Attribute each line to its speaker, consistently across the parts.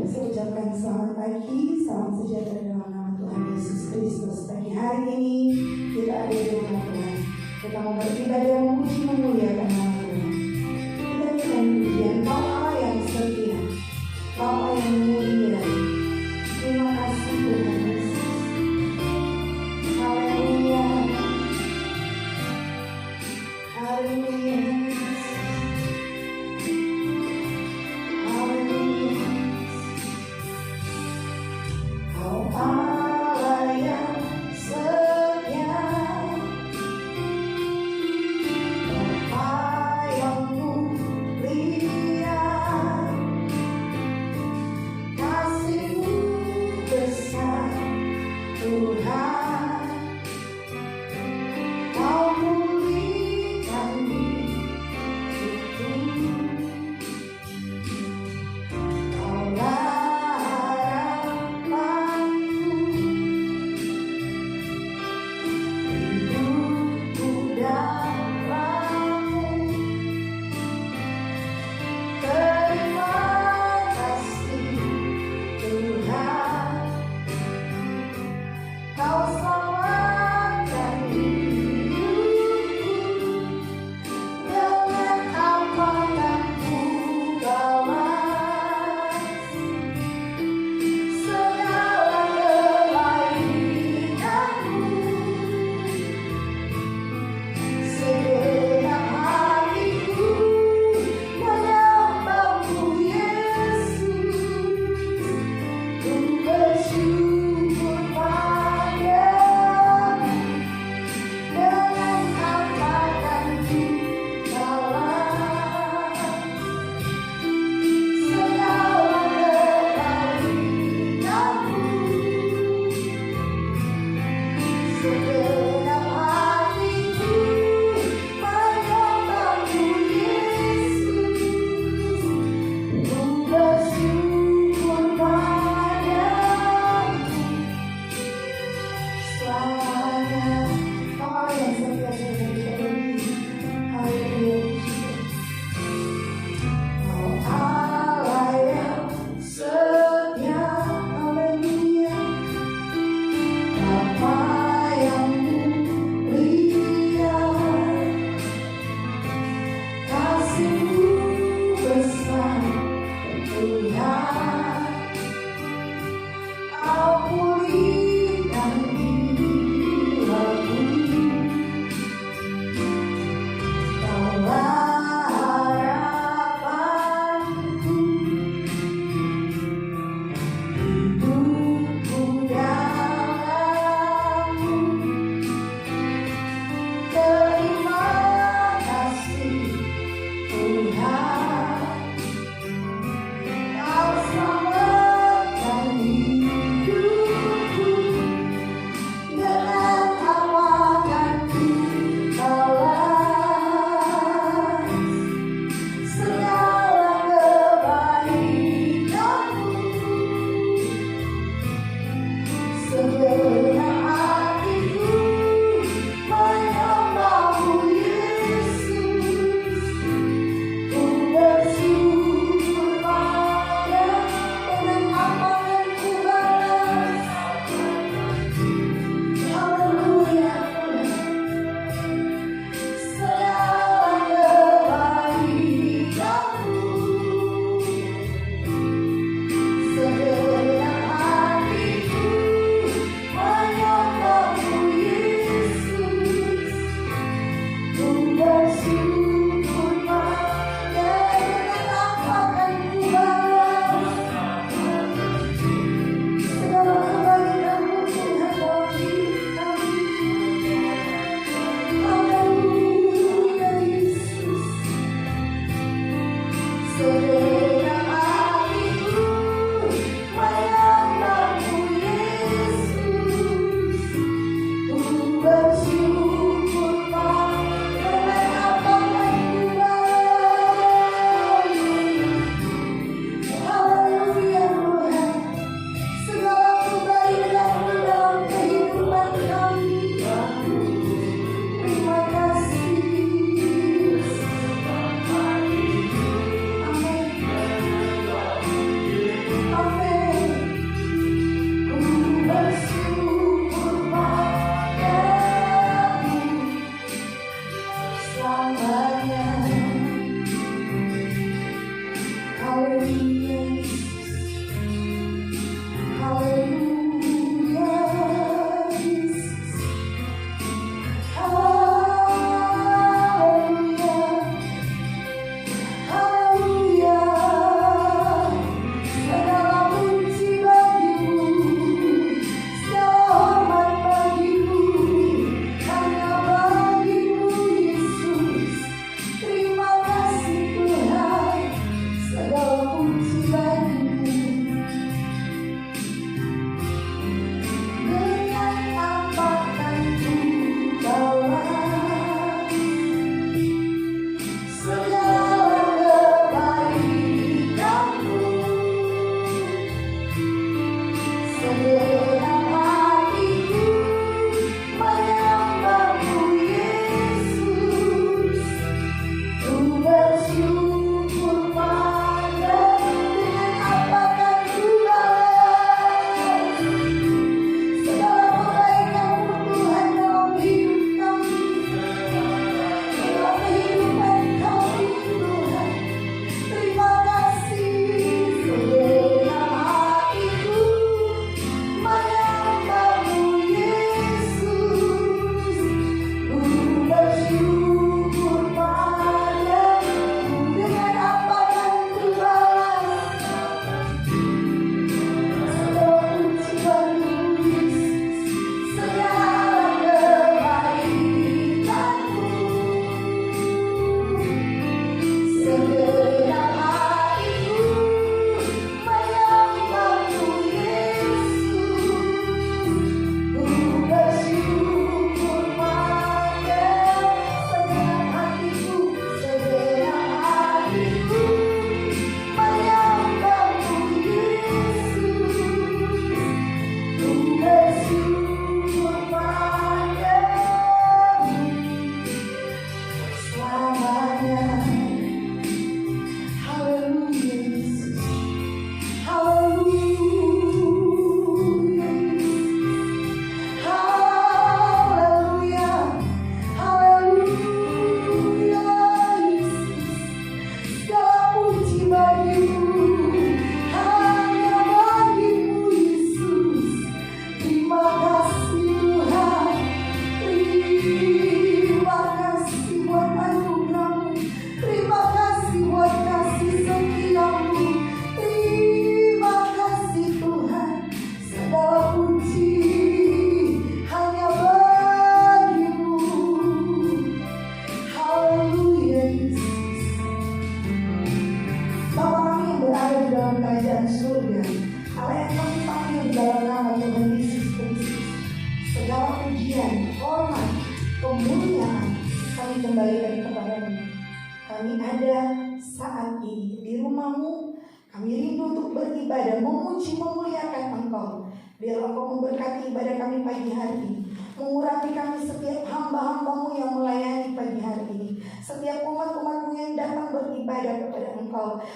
Speaker 1: Saya ucapkan selamat pagi, salam sejahtera dalam nama Tuhan Yesus Kristus. Pagi hari ini kita ada di rumah Tuhan. Kita mau beribadah memuji memuliakan nama Tuhan. Kita akan pujian Bapa yang setia, Bapa yang mulia. Terima kasih Tuhan Yesus. Haleluya. Haleluya.
Speaker 2: Kau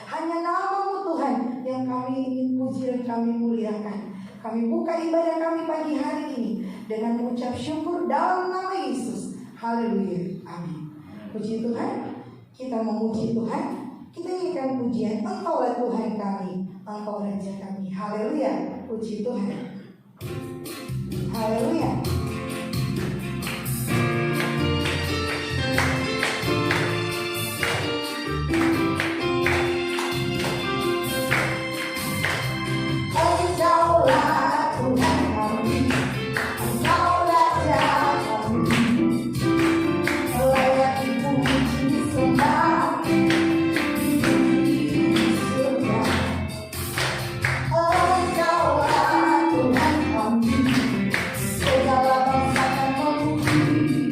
Speaker 1: Hanya nama-Mu Tuhan yang kami ingin puji dan kami muliakan. Kami buka ibadah kami pagi hari ini dengan mengucap syukur dalam nama Yesus. Haleluya. Amin. Puji Tuhan. Kita memuji Tuhan. Kita inginkan pujian. Engkaulah Tuhan kami, Engkau Raja kami. Haleluya. Puji Tuhan. Haleluya. Segala bangsa akan memuji.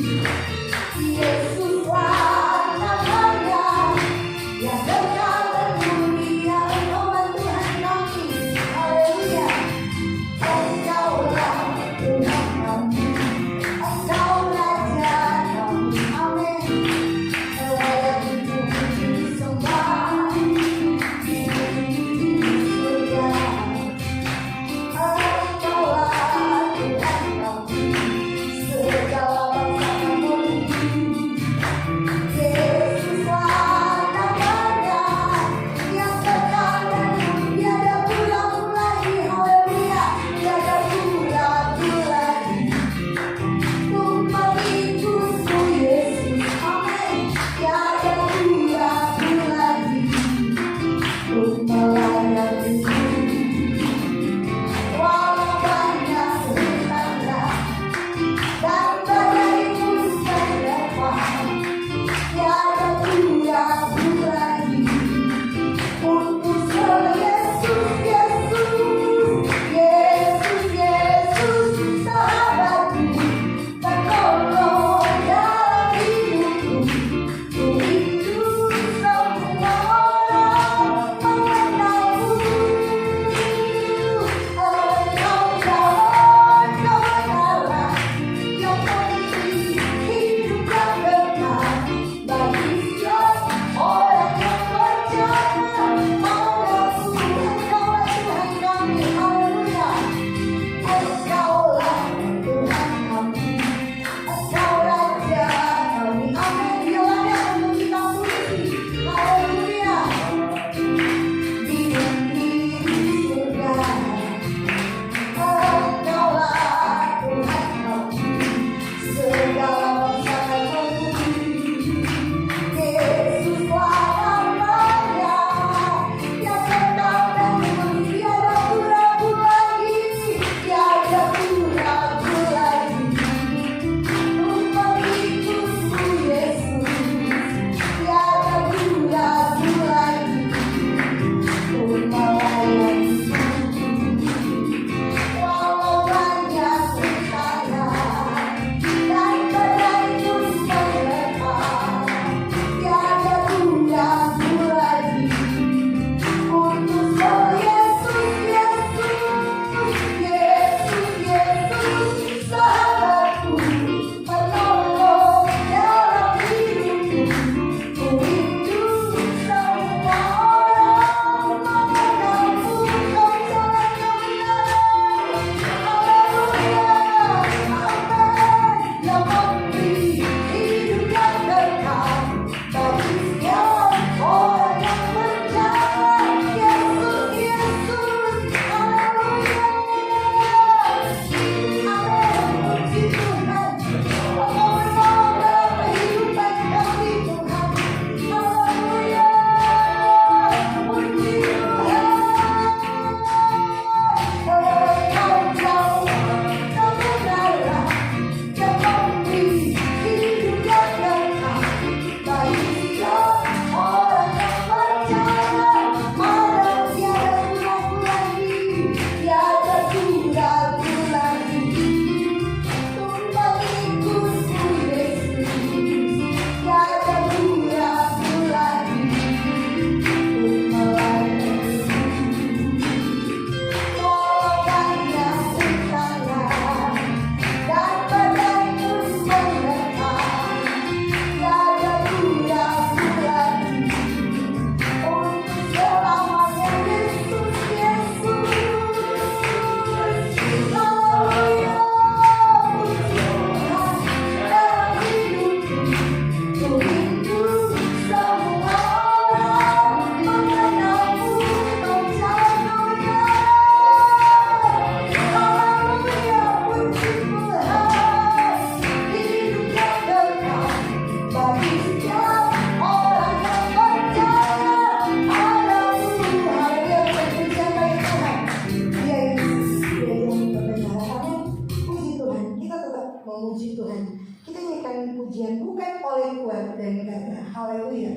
Speaker 1: Haleluya.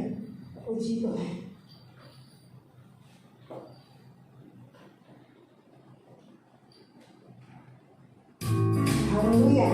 Speaker 1: Puji Tuhan. Haleluya.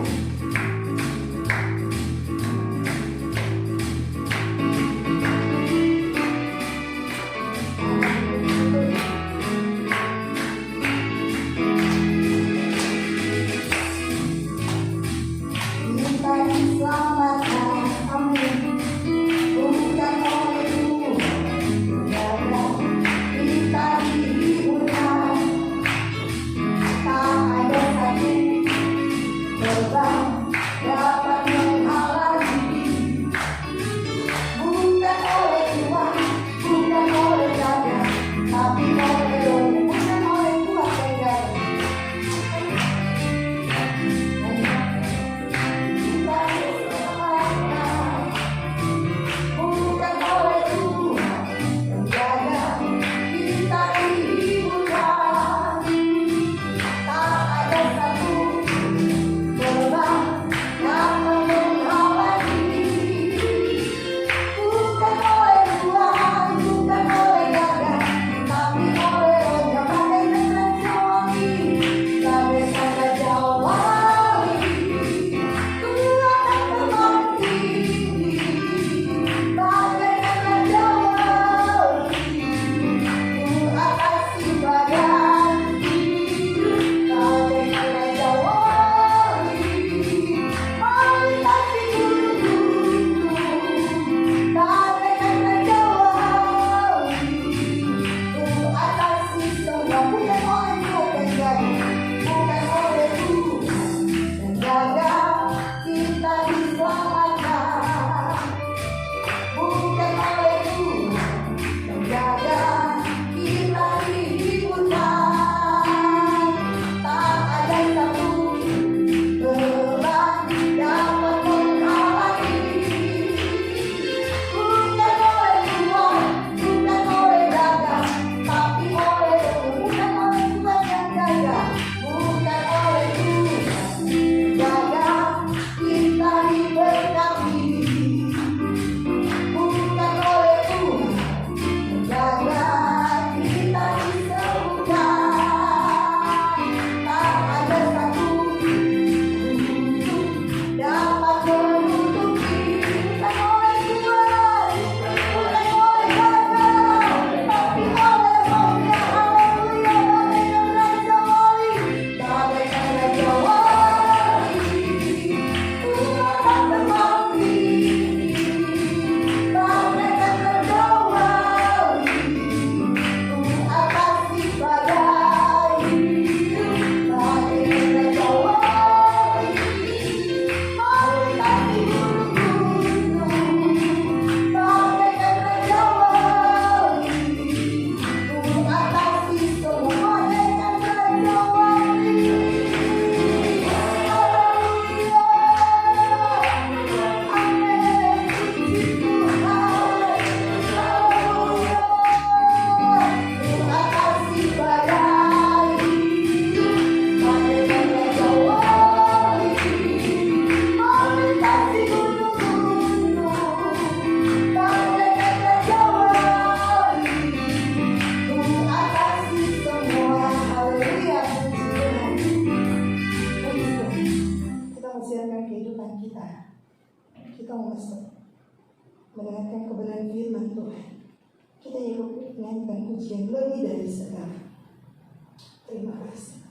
Speaker 1: mendengarkan kebenaran firman Tuhan. Kita ikut nyanyikan pujian lebih dari sekarang. Terima kasih.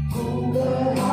Speaker 2: Ku berharap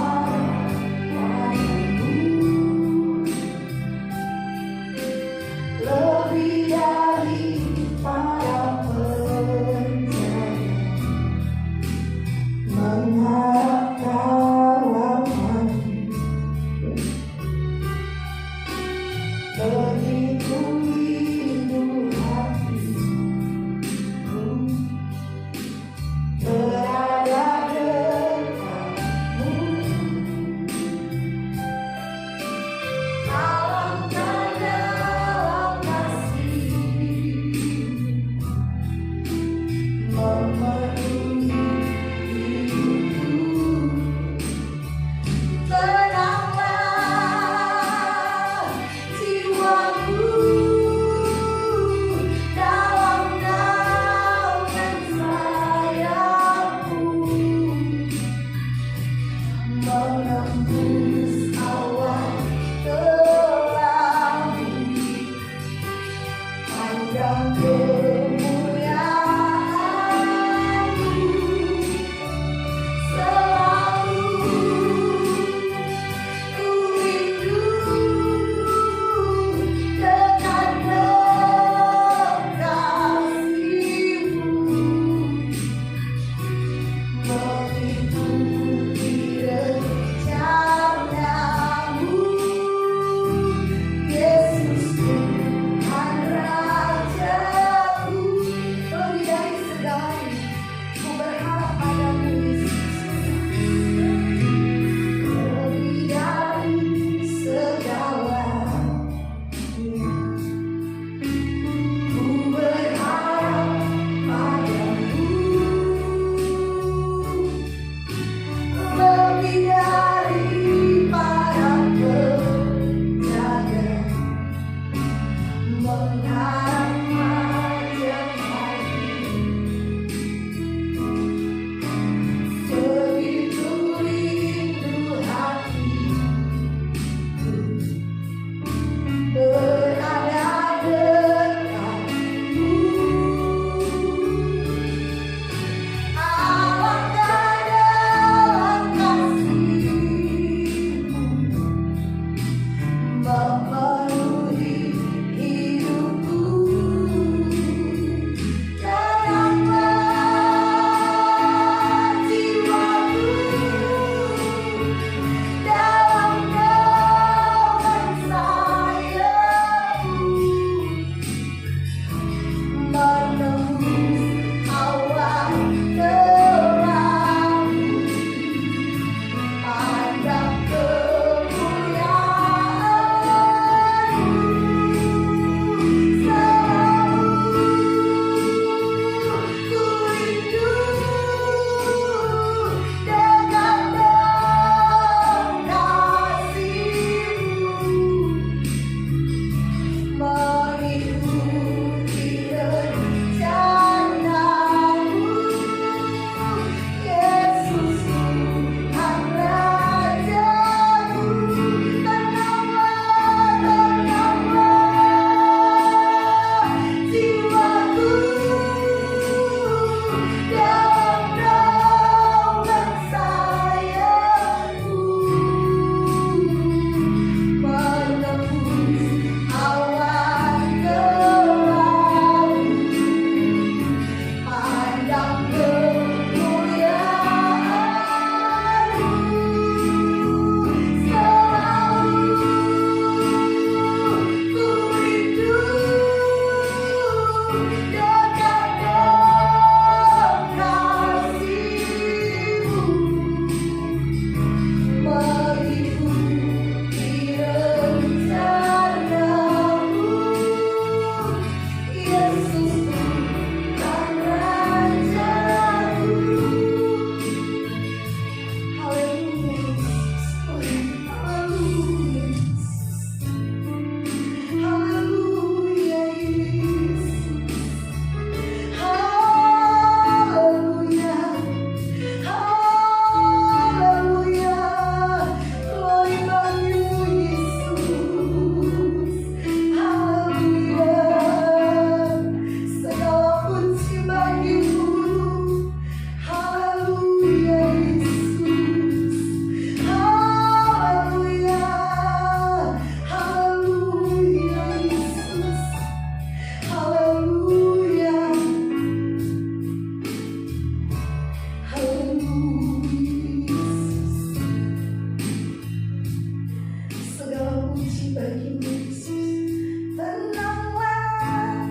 Speaker 1: bagimu Yesus. Tenanglah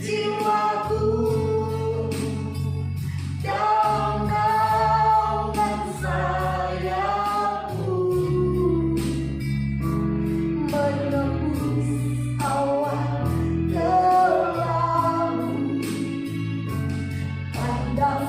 Speaker 1: jiwaku dalam naungan sayapmu, menembus awan gelapmu, pandang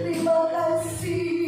Speaker 1: Terima kasih.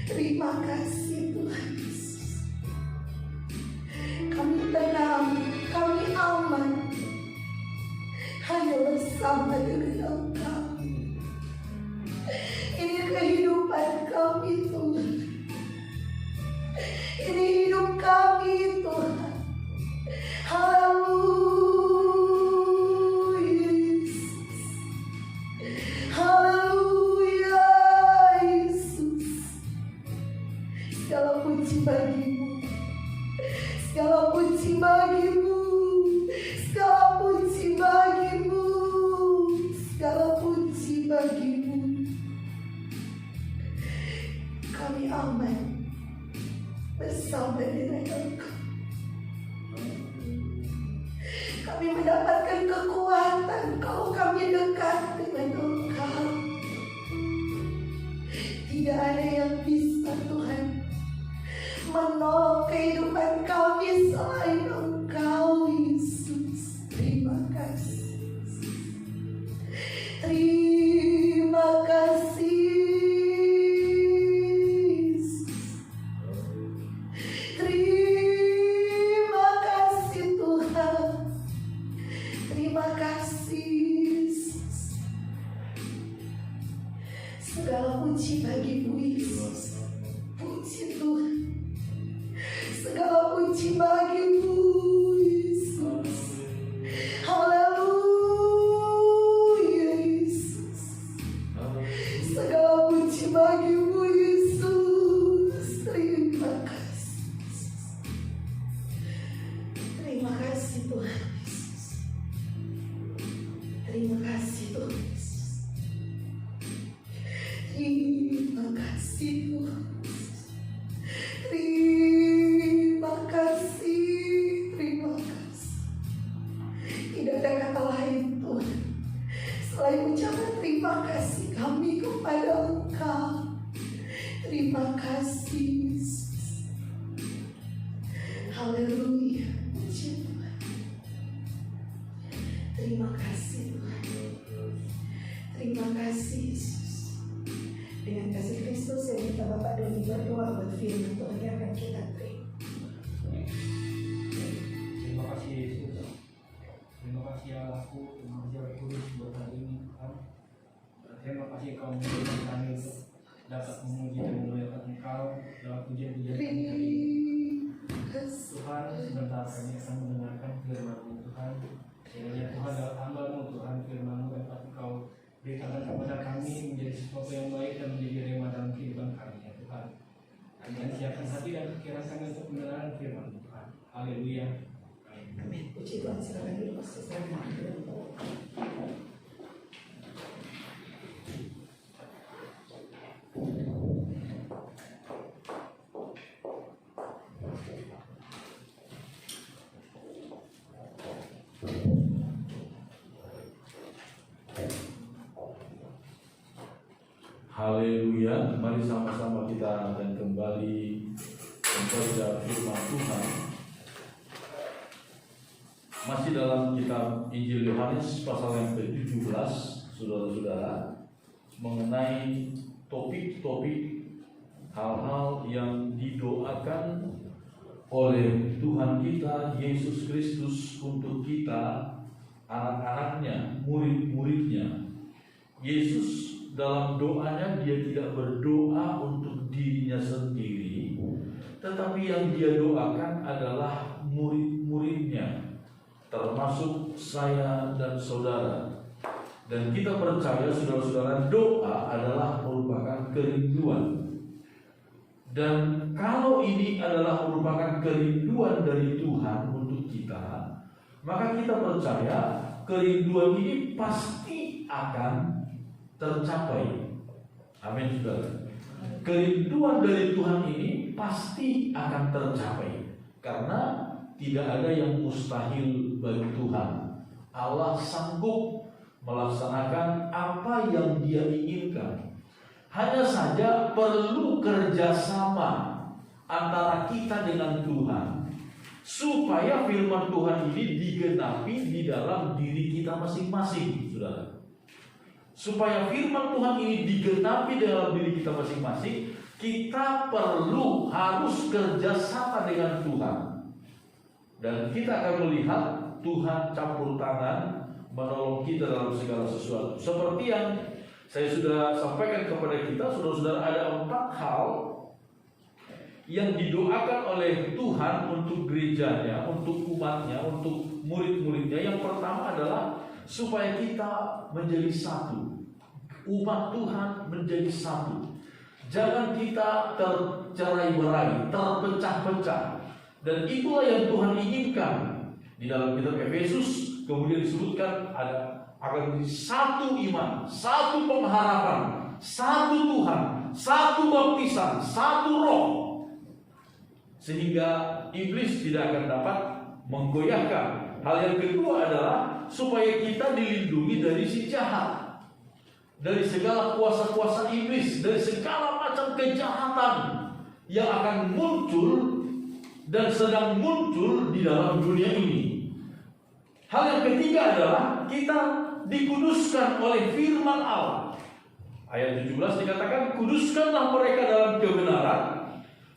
Speaker 1: Terima kasih Tuhan Yesus. Kami tenang, kami aman, hanya bersama dengan Engkau. Ini kehidupan kami Tuhan. Ini hidup kami Tuhan. Haleluya Yesus. Haleluya Yesus. Segala puji bagimu. Segala puji bagimu. Segala puji bagimu. Segala puji bagimu. Kami aman bersama dengan Engkau. Kami mendapatkan kekuatan kalau kami dekat dengan Engkau. Tidak ada yang bisa Tuhan menolong kehidupan kami selain Engkau Yesus. Terima kasih. Terima kasih. Segala puji bagimu Yesus. Puji Tuhan. Segala puji bagimu Yesus. Haleluya Yesus. Segala puji bagimu Yesus. Terima kasih. Terima kasih Tuhan Yesus. Terima kasih Tuhan Yesus. Terima kasih Tuhan. Terima kasih. Terima kasih. Tidak ada kata lain Tuhan selain ucapan terima kasih kami kepada Engkau. Terima kasih Yesus. Haleluya. Puji Tuhan. Terima kasih Tuhan. Terima kasih Yesus. Dengan kasih Kristus saya minta Bapak Doni berdoa buat firman Tuhan yang akan kita terima.
Speaker 2: Terima kasih Yesus. Terima kasih Allahku. Terima kasih Roh Kudus buat hari ini Tuhan. Terima kasih Kau memberikan kami untuk dapat memuji dan memuliakan Engkau dalam pujian-pujian kami hari ini. Tuhan, sebentar kami akan mendengarkan firman-Mu Tuhan. Kiranya Tuhan dalam hamba-Mu Tuhan, firman-Mu dapat Engkau berikan kepada kami menjadi sesuatu yang baik dan menjadi rema dalam kehidupan kami ya Tuhan. Kami akan siapkan hati dan pikiran kami untuk mendengarkan firman Tuhan. Haleluya.
Speaker 1: Amin. Puji Tuhan. Silakan dulu Pastor.
Speaker 3: Haleluya, mari sama-sama kita akan kembali membaca firman Tuhan. Masih dalam kitab Injil Yohanes pasal yang ke-17, saudara-saudara, mengenai topik-topik hal-hal yang didoakan oleh Tuhan kita Yesus Kristus untuk kita, anak-anaknya, murid-muridnya. Yesus dalam doanya dia tidak berdoa untuk dirinya sendiri, tetapi yang dia doakan adalah murid-muridnya, termasuk saya dan saudara. Dan kita percaya saudara-saudara, doa adalah merupakan kerinduan. Dan kalau ini adalah merupakan kerinduan dari Tuhan untuk kita, maka kita percaya kerinduan ini pasti akan tercapai. Amin saudara. Kerinduan dari Tuhan ini pasti akan tercapai, karena tidak ada yang mustahil bagi Tuhan. Allah sanggup melaksanakan apa yang Dia inginkan. Hanya saja perlu kerjasama antara kita dengan Tuhan, supaya firman Tuhan ini digenapi di dalam diri kita masing-masing, saudara. supaya firman Tuhan ini digenapi dalam diri kita masing-masing, kita harus kerjasama dengan Tuhan. Dan kita akan melihat Tuhan campur tangan menolong kita dalam segala sesuatu. Seperti yang saya sudah sampaikan kepada kita, saudara-saudara, ada 4 hal yang didoakan oleh Tuhan untuk gerejanya, untuk umatnya, untuk murid-muridnya. Yang pertama adalah supaya kita menjadi satu. Umat Tuhan menjadi satu. Jangan kita tercerai-berai, terpecah-pecah. Dan itulah yang Tuhan inginkan. Di dalam kitab Efesus kemudian disebutkan akan menjadi satu iman, satu pengharapan, satu Tuhan, satu baptisan, satu roh. Sehingga iblis tidak akan dapat menggoyahkan. Hal yang kedua adalah supaya kita dilindungi dari si jahat, dari segala kuasa-kuasa iblis, dari segala macam kejahatan yang akan muncul dan sedang muncul di dalam dunia ini. Hal yang ketiga adalah kita dikuduskan oleh firman Allah. Ayat 17 dikatakan, kuduskanlah mereka dalam kebenaran,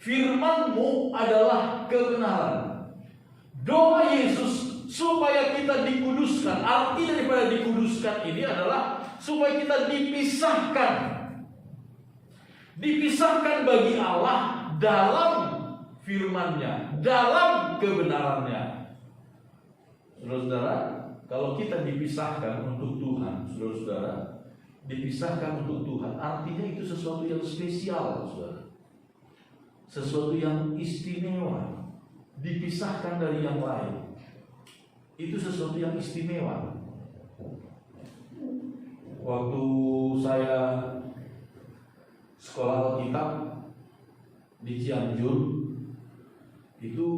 Speaker 3: firman-Mu adalah kebenaran. Doa Yesus supaya kita dikuduskan. Arti daripada dikuduskan ini adalah supaya kita dipisahkan. Dipisahkan bagi Allah dalam firman-Nya, dalam kebenarannya. Saudara-saudara, kalau kita dipisahkan untuk Tuhan, saudara-saudara, dipisahkan untuk Tuhan, artinya itu sesuatu yang spesial, saudara. Sesuatu yang istimewa. Dipisahkan dari yang lain, itu sesuatu yang istimewa. Waktu saya sekolah Alkitab di Cianjur, itu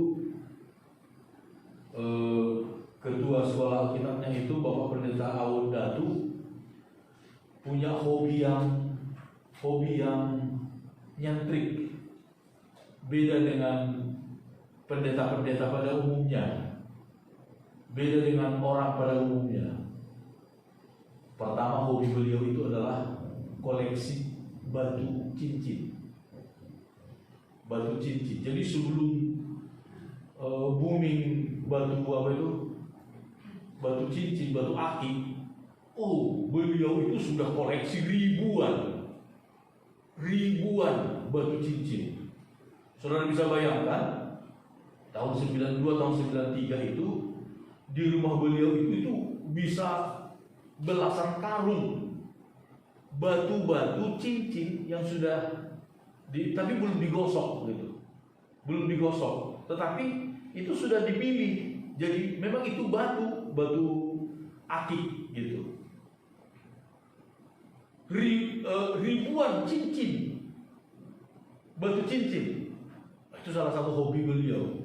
Speaker 3: ketua sekolah Alkitabnya itu Bapak Pendeta Aud Datu punya hobi yang nyentrik, beda dengan pendeta-pendeta pada umumnya, beda dengan orang pada umumnya. Pertama, hobi beliau itu adalah koleksi batu cincin. Batu cincin. Jadi sebelum booming batu batu cincin, batu akik, beliau itu sudah koleksi ribuan batu cincin. Saudara bisa bayangkan, tahun 92, tahun 93 itu di rumah beliau itu bisa belasan karung batu-batu cincin yang sudah tapi belum digosok gitu. Belum digosok, tetapi itu sudah dipilih. Jadi memang itu batu akik gitu. Ribuan cincin, batu cincin. Itu salah satu hobi beliau.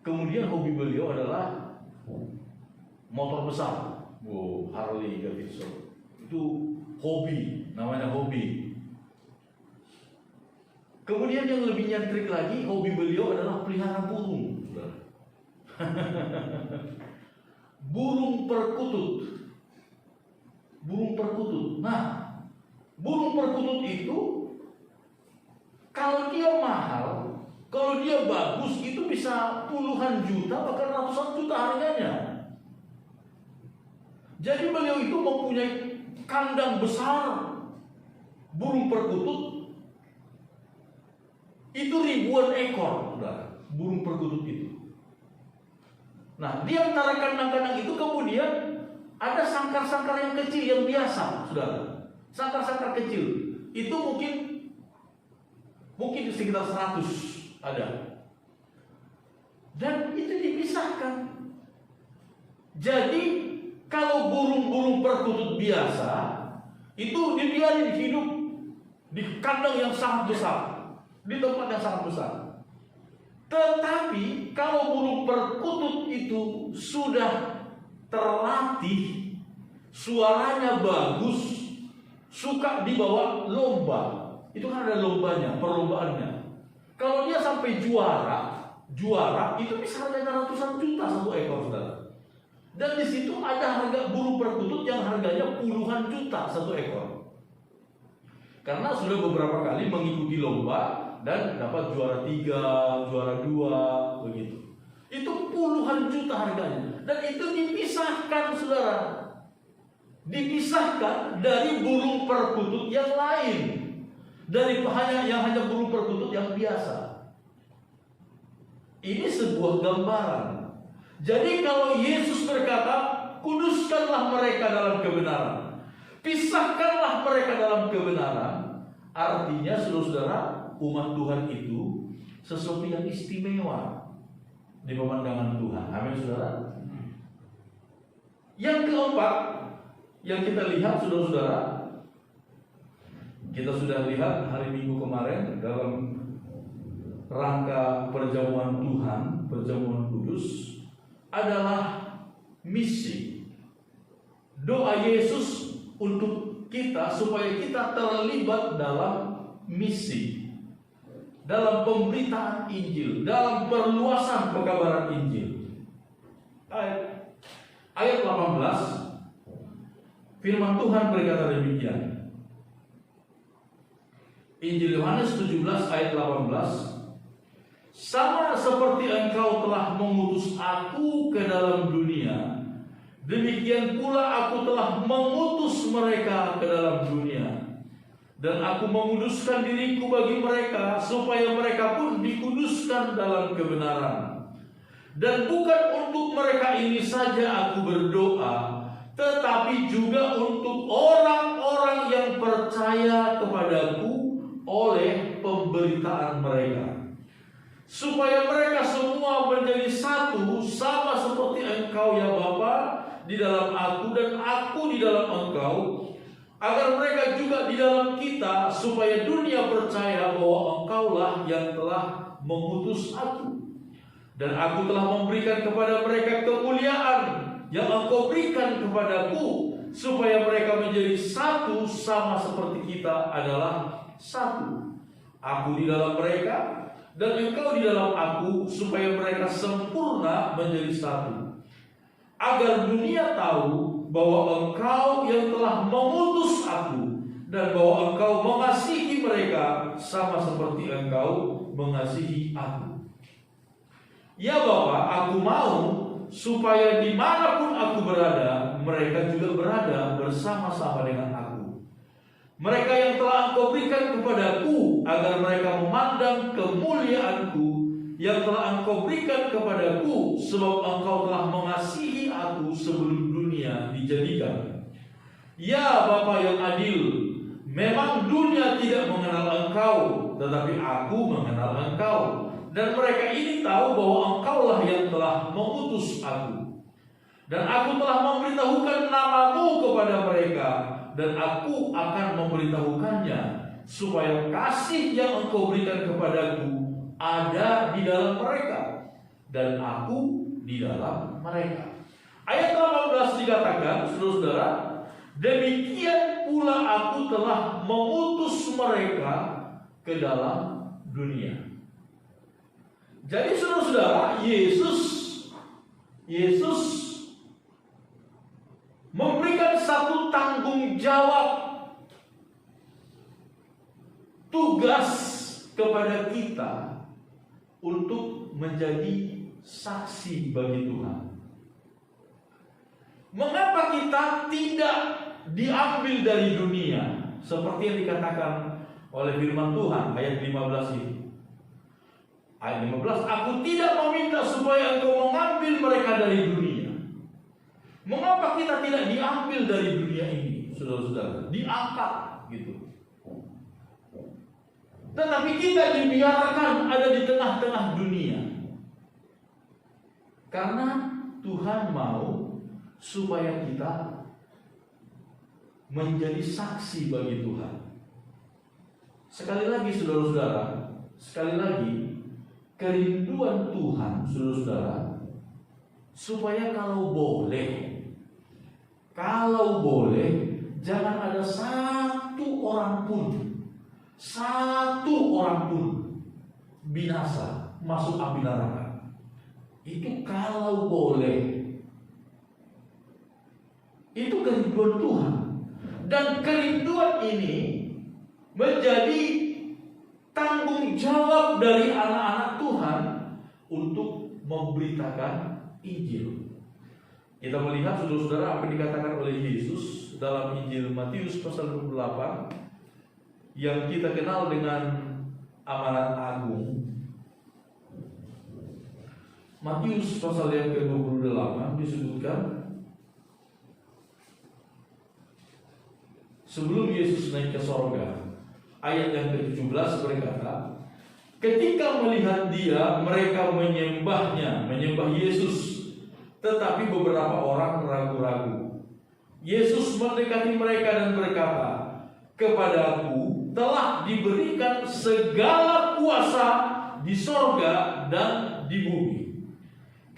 Speaker 3: Kemudian hobi beliau adalah motor besar, Harley Davidson. Itu hobi, namanya hobi. Kemudian yang lebih nyentrik lagi, hobi beliau adalah pelihara burung. Burung perkutut. Nah, burung perkutut itu kalau dia mahal, kalau dia bagus, itu bisa puluhan juta bahkan ratusan juta harganya. Jadi beliau itu mempunyai kandang besar burung perkutut. Itu ribuan ekor, burung perkutut itu. Nah, di antara kandang-kandang itu kemudian ada sangkar-sangkar yang kecil, yang biasa, saudara. Sangkar-sangkar kecil. Itu mungkin sekitar 100 ada. Dan itu dipisahkan. Jadi kalau burung-burung perkutut biasa itu dibiarin hidup di kandang yang sangat besar, di tempat yang sangat besar. Tetapi kalau burung perkutut itu sudah terlatih, suaranya bagus, suka dibawa lomba, itu kan ada lombanya, perlombaannya. Kalau dia sampai juara itu bisa harganya ratusan juta satu ekor, saudara. Dan di situ ada harga burung perkutut yang harganya puluhan juta satu ekor. Karena sudah beberapa kali mengikuti lomba dan dapat juara 3, juara 2, begitu. Itu puluhan juta harganya. Dan itu dipisahkan, saudara. Dipisahkan dari burung perkutut yang lain. Dari hanya burung perkutut yang biasa. Ini sebuah gambaran. Jadi kalau Yesus berkata, kuduskanlah mereka dalam kebenaran, pisahkanlah mereka dalam kebenaran, artinya saudara-saudara, umat Tuhan itu sesuatu yang istimewa di pemandangan Tuhan. Amin, saudara. Yang keempat yang kita lihat, saudara-saudara, kita sudah lihat hari Minggu kemarin dalam rangka perjamuan Tuhan, perjamuan kudus, adalah misi. Doa Yesus untuk kita supaya kita terlibat dalam misi, dalam pemberitaan Injil, dalam perluasan pekabaran Injil. Ayat 18, firman Tuhan berkata demikian. Injil Yohanes 17 ayat 18. Sama seperti engkau telah mengutus aku ke dalam dunia, demikian pula aku telah mengutus mereka ke dalam dunia. Dan aku menguduskan diriku bagi mereka, supaya mereka pun dikuduskan dalam kebenaran. Dan bukan untuk mereka ini saja aku berdoa, tetapi juga untuk orang-orang yang percaya kepadaku oleh pemberitaan mereka, supaya mereka semua menjadi satu, sama seperti engkau ya Bapa di dalam aku dan aku di dalam engkau, agar mereka juga di dalam kita, supaya dunia percaya bahwa engkaulah yang telah mengutus aku. Dan aku telah memberikan kepada mereka kemuliaan yang engkau berikan kepadaku, supaya mereka menjadi satu sama seperti kita adalah satu. Aku di dalam mereka dan engkau di dalam aku, supaya mereka sempurna menjadi satu, agar dunia tahu bahwa engkau yang telah mengutus aku, dan bahwa engkau mengasihi mereka sama seperti engkau mengasihi aku. Ya Bapa, aku mau supaya dimanapun aku berada, mereka juga berada bersama-sama dengan aku. Mereka yang telah engkau berikan kepadaku, agar mereka memandang kemuliaanku yang telah engkau berikan kepadaku, sebab engkau telah mengasihi aku sebelum dunia dijadikan. Ya Bapa yang adil, memang dunia tidak mengenal engkau, tetapi aku mengenal engkau. Dan mereka ini tahu bahwa engkaulah yang telah mengutus aku. Dan aku telah memberitahukan namamu kepada mereka, dan aku akan memberitahukannya, supaya kasih yang engkau berikan kepadaku ada di dalam mereka, dan aku di dalam mereka. Ayat 18 dikatakan, saudara-saudara, demikian pula aku telah mengutus mereka ke dalam dunia. Jadi saudara-saudara, Yesus memberikan satu tanggung jawab, tugas kepada kita untuk menjadi saksi bagi Tuhan. Mengapa kita tidak diambil dari dunia seperti yang dikatakan oleh firman Tuhan ayat 15 ini? Ayat 15, aku tidak meminta supaya engkau mengambil mereka dari dunia. Mengapa kita tidak diambil dari dunia ini, saudara-saudara? Diangkat gitu. Tetapi kita dibiarkan ada di tengah-tengah dunia. Karena Tuhan mau supaya kita menjadi saksi bagi Tuhan. Sekali lagi saudara-saudara, sekali lagi, kerinduan Tuhan, saudara-saudara, supaya kalau boleh, jangan ada satu orang pun binasa, masuk api neraka. Itu kalau boleh. Itu kerinduan Tuhan. Dan kerinduan ini menjadi tanggung jawab dari anak-anak Tuhan untuk memberitakan Injil. Kita melihat saudara-saudara apa yang dikatakan oleh Yesus dalam Injil Matius pasal 28 yang kita kenal dengan amanat agung. Matius pasal yang ke-28 disebutkan, sebelum Yesus naik ke sorga, ayat yang ke-17 berkata, ketika melihat dia, mereka menyembah Yesus. Tetapi beberapa orang ragu-ragu. Yesus mendekati mereka dan berkata, kepadaku telah diberikan segala kuasa di sorga dan di bumi.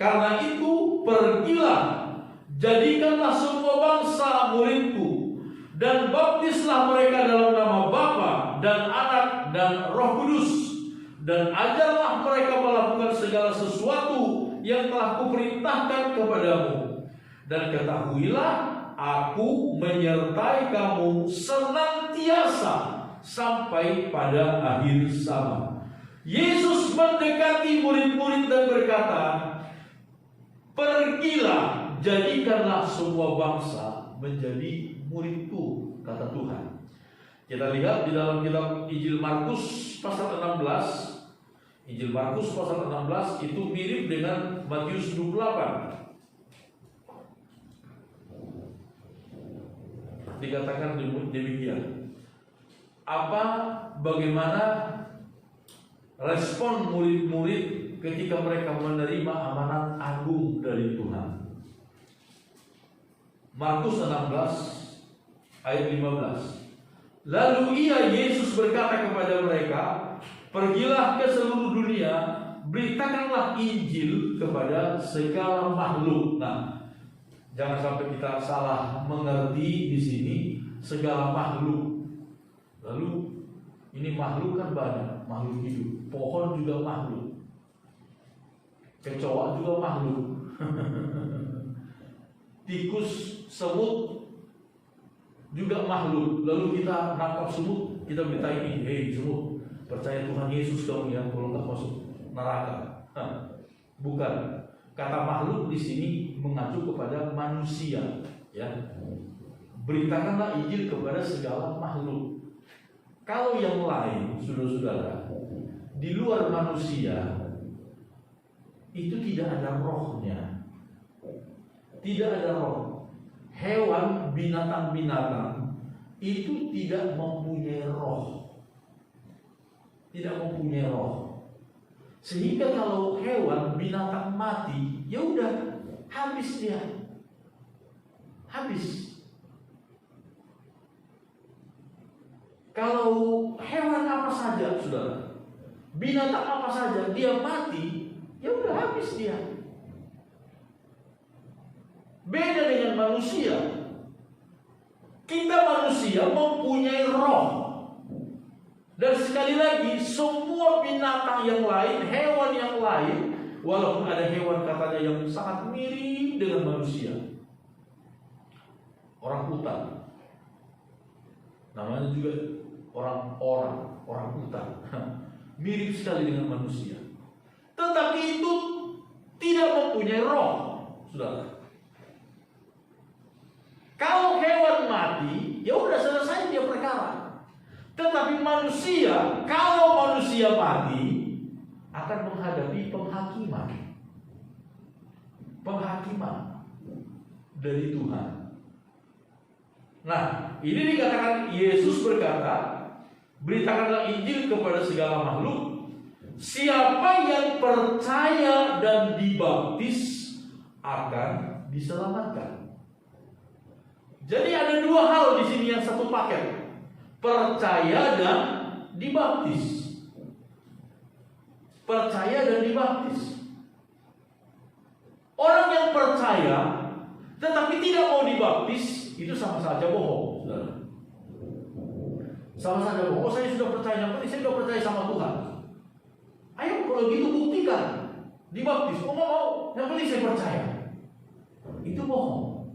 Speaker 3: Karena itu pergilah, jadikanlah semua bangsa muridku, dan baptislah mereka dalam nama Bapa dan Anak dan Roh Kudus, dan ajarlah mereka melakukan segala sesuatu yang telah kuperintahkan kepadamu. Dan ketahuilah, aku menyertai kamu senantiasa sampai pada akhir zaman. Yesus mendekati murid-murid dan berkata, pergilah, jadikanlah semua bangsa menjadi muridku, kata Tuhan. Kita lihat di dalam kitab Injil Markus pasal 16. Injil Markus pasal 16 itu mirip dengan Matius 28. Dikatakan demikian. Bagaimana respon murid-murid ketika mereka menerima amanat agung dari Tuhan? Markus 16 ayat 15. Lalu Yesus berkata kepada mereka, pergilah ke seluruh dunia, beritakanlah Injil kepada segala makhluk. Nah, jangan sampai kita salah mengerti di sini segala makhluk. Lalu ini makhluk kan banyak, makhluk hidup, pohon juga makhluk, kecoa juga makhluk, tikus, semut juga makhluk. Lalu kita nangkap semut, kita bertanya, hei semut, percaya Tuhan Yesus dong ya, kalau nggak masuk neraka. Bukan. Kata makhluk di sini mengacu kepada manusia, ya. Beritakanlah Injil kepada segala makhluk. Kalau yang lain, saudara-saudara, di luar manusia itu tidak ada rohnya, tidak ada roh. Hewan, binatang-binatang itu tidak mempunyai roh. Tidak mempunyai roh. Sehingga kalau hewan, binatang mati, ya udah habis dia. Habis. Kalau hewan apa saja, saudara, binatang apa saja, dia mati, ya udah habis dia. Beda dengan manusia. Kita manusia mempunyai roh. Dan sekali lagi, semua binatang yang lain, hewan yang lain, walaupun ada hewan katanya yang sangat mirip dengan manusia, orang hutan, namanya juga orang hutan, mirip sekali dengan manusia, tetapi itu tidak mempunyai roh, saudara. Kalau hewan mati, ya udah selesai dia perkara. Tetapi manusia, kalau manusia mati, akan menghadapi penghakiman. Penghakiman dari Tuhan. Nah, ini dikatakan Yesus berkata, beritakanlah Injil kepada segala makhluk. Siapa yang percaya dan dibaptis akan diselamatkan. Jadi ada dua hal di sini yang satu paket. Percaya dan dibaptis. Percaya dan dibaptis. Orang yang percaya tetapi tidak mau dibaptis, itu sama saja bohong, saudara. Sama saja bohong. Oh, saya sudah percaya, yang penting saya sudah percaya sama Tuhan. Ayo kalau gitu buktikan, dibaptis. Oh, mau, yang penting saya percaya. Itu bohong.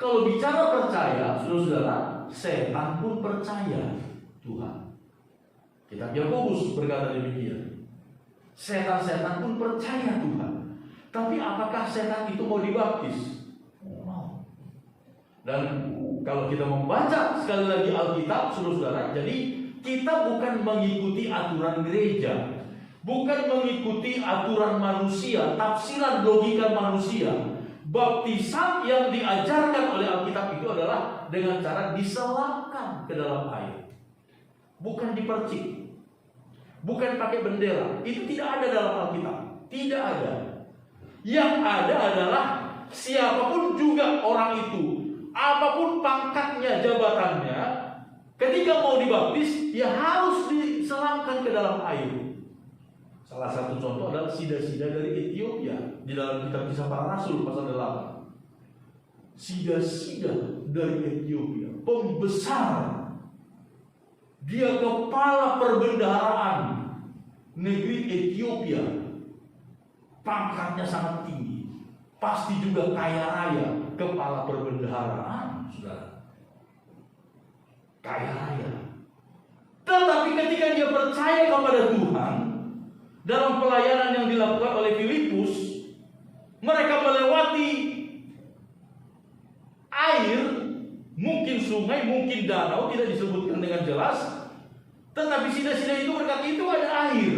Speaker 3: Kalau bicara percaya, saudara-saudara, setan pun percaya Tuhan. Kitab Yakobus berkata demikian. Setan-setan pun percaya Tuhan. Tapi apakah setan itu mau dibaptis? Mau. Dan kalau kita membaca sekali lagi Alkitab, saudara-saudara, jadi kita bukan mengikuti aturan gereja, bukan mengikuti aturan manusia, tafsiran logika manusia. Baptisan yang diajarkan oleh Alkitab itu adalah dengan cara diselapkan ke dalam air, bukan dipercik, bukan pakai bendera. Itu tidak ada dalam Alkitab, tidak ada. Yang ada adalah siapapun juga orang itu, apapun pangkatnya, jabatannya, ketika mau dibaptis, ya harus diselapkan ke dalam air. Salah satu contoh adalah sida-sida dari Ethiopia di dalam kitab Kisah Para Rasul pasal 8. Sida-sida dari Ethiopia, pembesar, dia kepala perbendaharaan negeri Ethiopia, pangkatnya sangat tinggi, pasti juga kaya raya, kepala perbendaharaan, saudara, kaya raya. Tetapi ketika dia percaya kepada Tuhan, dalam pelayanan yang dilakukan oleh Filipus, mereka melewati air, mungkin sungai, mungkin danau, tidak disebutkan dengan jelas. Tetapi sida-sida itu berkata itu ada air.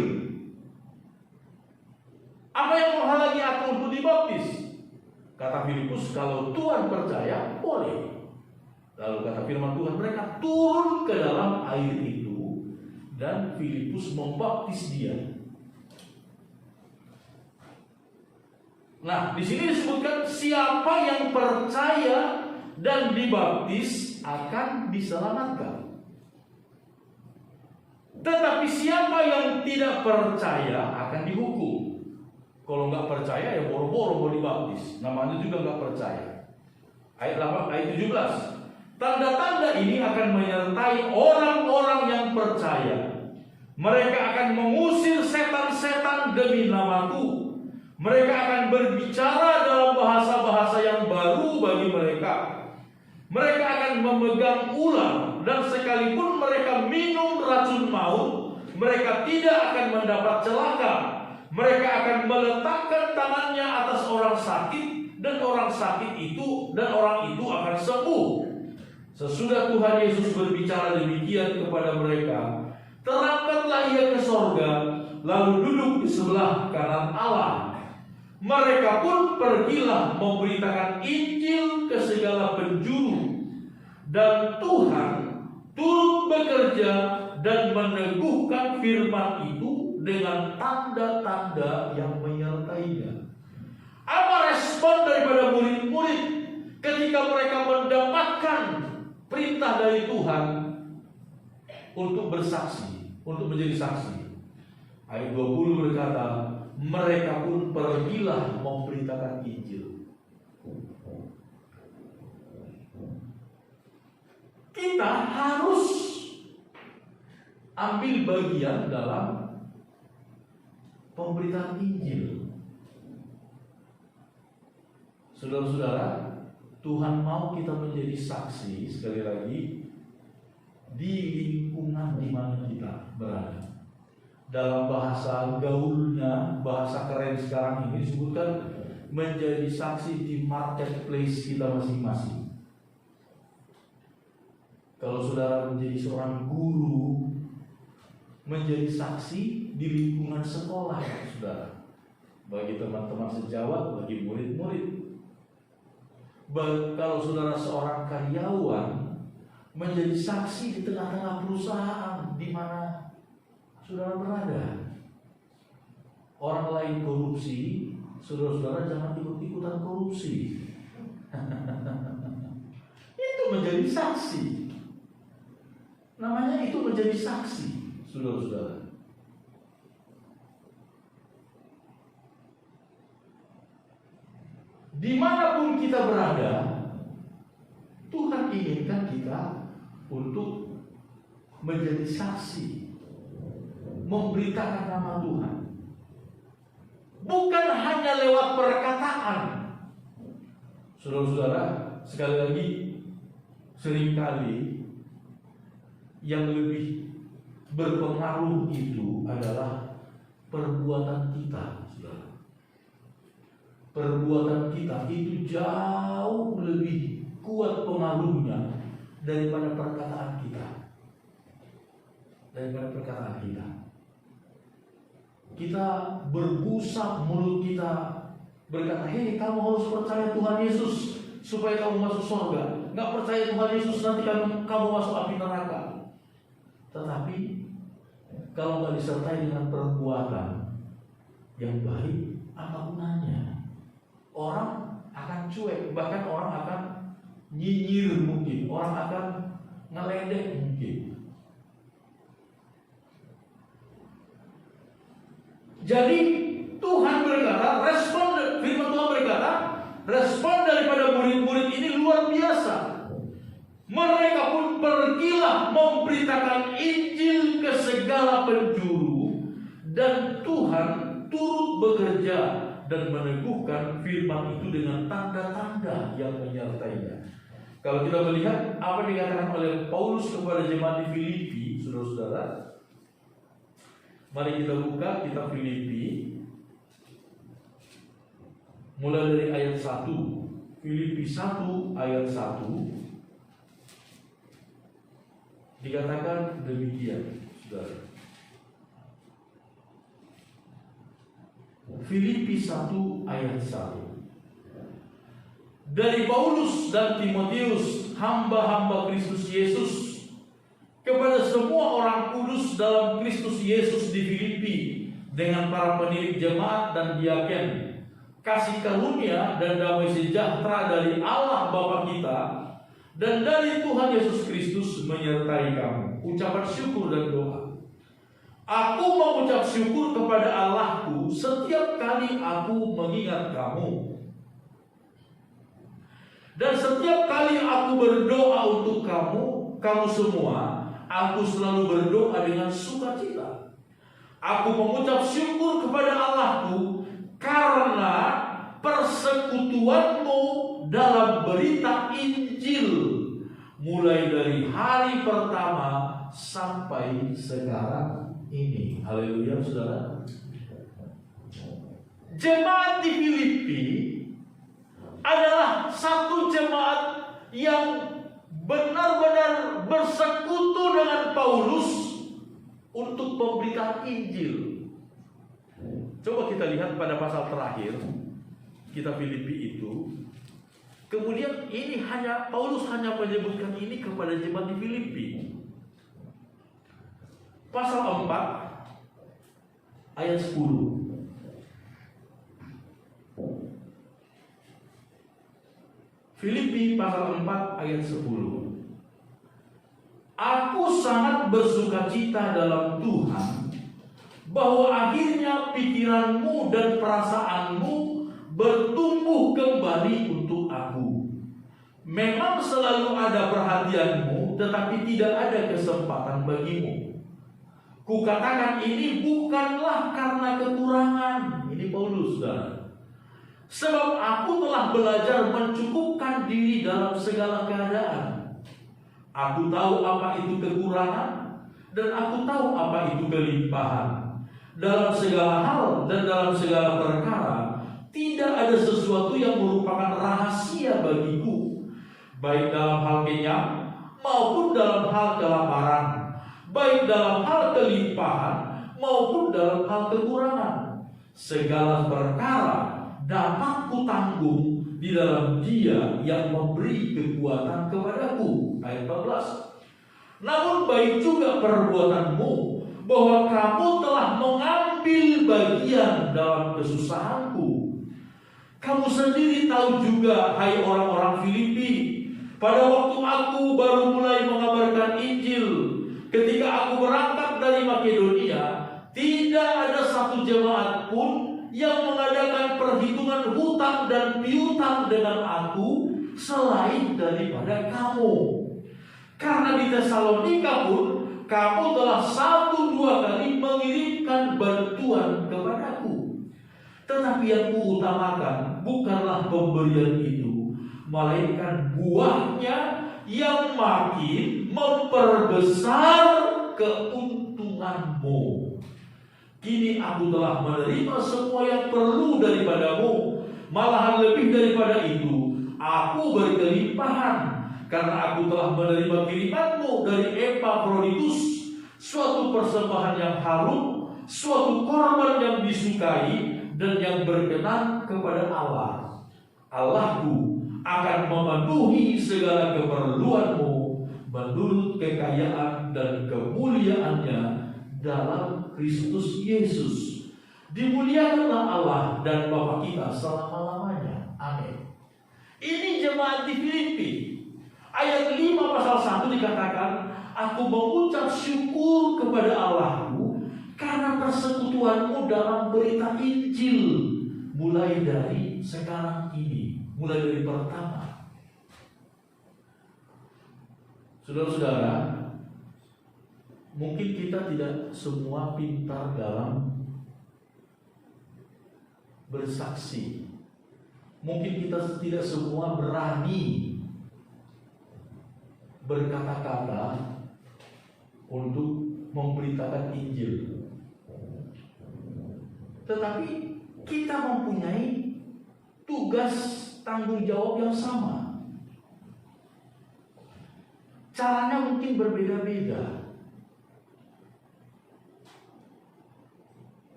Speaker 3: Apa yang menghalangi aku untuk dibaptis? Kata Filipus, kalau Tuhan percaya, boleh. Lalu kata firman Tuhan, mereka turun ke dalam air itu, dan Filipus membaptis dia. Nah, di sini disebutkan siapa yang percaya dan dibaptis akan diselamatkan. Tetapi siapa yang tidak percaya akan dihukum. Kalau nggak percaya ya boro-boro mau dibaptis, namanya juga nggak percaya. Ayat 17. Tanda-tanda ini akan menyertai orang-orang yang percaya. Mereka akan mengusir setan-setan demi namaku. Mereka akan berbicara dalam bahasa-bahasa yang baru bagi mereka. Mereka akan memegang ular, dan sekalipun mereka minum racun maut, mereka tidak akan mendapat celaka. Mereka akan meletakkan tangannya atas orang sakit, dan orang sakit itu akan sembuh. Sesudah Tuhan Yesus berbicara demikian kepada mereka, terangkatlah ia ke sorga, lalu duduk di sebelah kanan Allah. Mereka pun pergilah memberitakan Injil ke segala penjuru, dan Tuhan turut bekerja dan meneguhkan firman itu dengan tanda-tanda yang menyertainya. Apa respon daripada murid-murid ketika mereka mendapatkan perintah dari Tuhan untuk bersaksi, untuk menjadi saksi? Ayat 20 berkata, mereka pun pergilah memberitakan Injil. Kita harus ambil bagian dalam pemberitaan Injil. Saudara-saudara, Tuhan mau kita menjadi saksi, sekali lagi, di lingkungan di mana kita berada. Dalam bahasa gaulnya, bahasa keren sekarang ini disebutkan menjadi saksi di marketplace kita masing-masing. Kalau saudara menjadi seorang guru, menjadi saksi di lingkungan sekolah, saudara, bagi teman-teman sejawat, bagi murid-murid. Kalau saudara seorang karyawan, menjadi saksi di tengah-tengah perusahaan di mana saudara berada. Orang lain korupsi, saudara-saudara jangan ikut-ikutan korupsi. Itu menjadi saksi. Namanya itu menjadi saksi, saudara-saudara. Dimanapun kita berada, Tuhan inginkan kita untuk menjadi saksi, memberitakan nama Tuhan. Bukan hanya lewat perkataan. Saudara-saudara, sekali lagi, seringkali yang lebih berpengaruh itu adalah perbuatan kita, saudara. Perbuatan kita itu jauh lebih kuat pengaruhnya daripada perkataan kita. Kita berbusa mulut kita, berkata, hei kamu harus percaya Tuhan Yesus supaya kamu masuk surga. Nggak percaya Tuhan Yesus nanti kamu masuk api neraka. Tetapi kalau nggak disertai dengan perbuatan yang baik, apa gunanya? Orang akan cuek, bahkan orang akan nyinyir mungkin, orang akan ngeledek mungkin. Jadi Tuhan berkata, firman Tuhan berkata, respon daripada murid-murid ini luar biasa. Mereka pun pergilah memberitakan Injil ke segala penjuru, dan Tuhan turut bekerja dan meneguhkan firman itu dengan tanda-tanda yang menyertainya. Kalau kita melihat apa yang dikatakan oleh Paulus kepada jemaat di Filipi, saudara-saudara, mari kita buka kitab Filipi mulai dari ayat 1. Filipi 1 ayat 1 dikatakan demikian, saudara. Filipi 1 ayat 1. Dari Paulus dan Timotius, hamba-hamba Kristus Yesus, kepada semua orang kudus dalam Kristus Yesus di Filipi, dengan para penilik jemaat dan diaken, kasih karunia dan damai sejahtera dari Allah Bapa kita dan dari Tuhan Yesus Kristus menyertai kamu. Ucapan syukur dan doa. Aku mengucap syukur kepada Allahku setiap kali aku mengingat kamu. Dan setiap kali aku berdoa untuk kamu semua, aku selalu berdoa dengan sukacita. Aku mengucap syukur kepada Allahku karena persekutuanmu dalam berita Injil, mulai dari hari pertama sampai sekarang ini. Haleluya, saudara. Jemaat di Filipi adalah satu jemaat yang benar-benar bersekutu dengan Paulus untuk pemberitaan Injil. Coba kita lihat pada pasal terakhir kitab Filipi itu. Kemudian ini Paulus hanya menyebutkan ini kepada jemaat di Filipi. Pasal 4 ayat 10. Filipi pasal 4 ayat 10. Aku sangat bersukacita dalam Tuhan bahwa akhirnya pikiranmu dan perasaanmu bertumbuh kembali untuk aku. Memang selalu ada perhatianmu, tetapi tidak ada kesempatan bagimu. Kukatakan ini bukanlah karena kekurangan. Ini Paulus, saudara. Sebab aku telah belajar mencukupkan diri dalam segala keadaan. Aku tahu apa itu kekurangan, dan aku tahu apa itu kelimpahan. Dalam segala hal dan dalam segala perkara, tidak ada sesuatu yang merupakan rahasia bagiku, baik dalam hal kenyang maupun dalam hal kelaparan, baik dalam hal kelimpahan maupun dalam hal kekurangan. Segala perkara dapat kutanggung di dalam Dia yang memberi kekuatan kepadaku. Ayat 14. Namun baik juga perbuatanmu, bahwa kamu telah mengambil bagian dalam kesusahanku. Kamu sendiri tahu juga, hai orang-orang Filipi, pada waktu aku baru mulai mengabarkan Injil, ketika aku berangkat dari Makedonia, tidak ada satu jemaat pun yang mengadakan perhitungan hutang dan piutang dengan aku selain daripada kamu. Karena di Tesalonika pun kamu telah 1-2 kali mengirimkan bantuan kepadaku. Tetapi yang kuutamakan bukanlah pemberian itu, melainkan buahnya yang makin memperbesar keuntunganmu. Kini aku telah menerima semua yang perlu daripadamu, malahan lebih daripada itu, aku berkelimpahan, karena aku telah menerima kirimanmu dari Epafroditus, suatu persembahan yang harum, suatu korban yang disukai dan yang berkenan kepada Allah. Allahku akan memenuhi segala keperluanmu menurut kekayaan dan kemuliaannya dalam Kristus Yesus. Dimuliakanlah Allah dan Bapa kita selama-lamanya. Amin. Ini jemaat di Filipi. Ayat 5 pasal 1 dikatakan, aku mengucap syukur kepada Allahku karena persekutuanmu dalam berita Injil, mulai dari sekarang ini, mulai dari pertama. Saudara-saudara, mungkin kita tidak semua pintar dalam bersaksi. Mungkin kita tidak semua berani berkata-kata untuk memberitakan Injil. Tetapi kita mempunyai tugas tanggung jawab yang sama. Caranya mungkin berbeda-beda.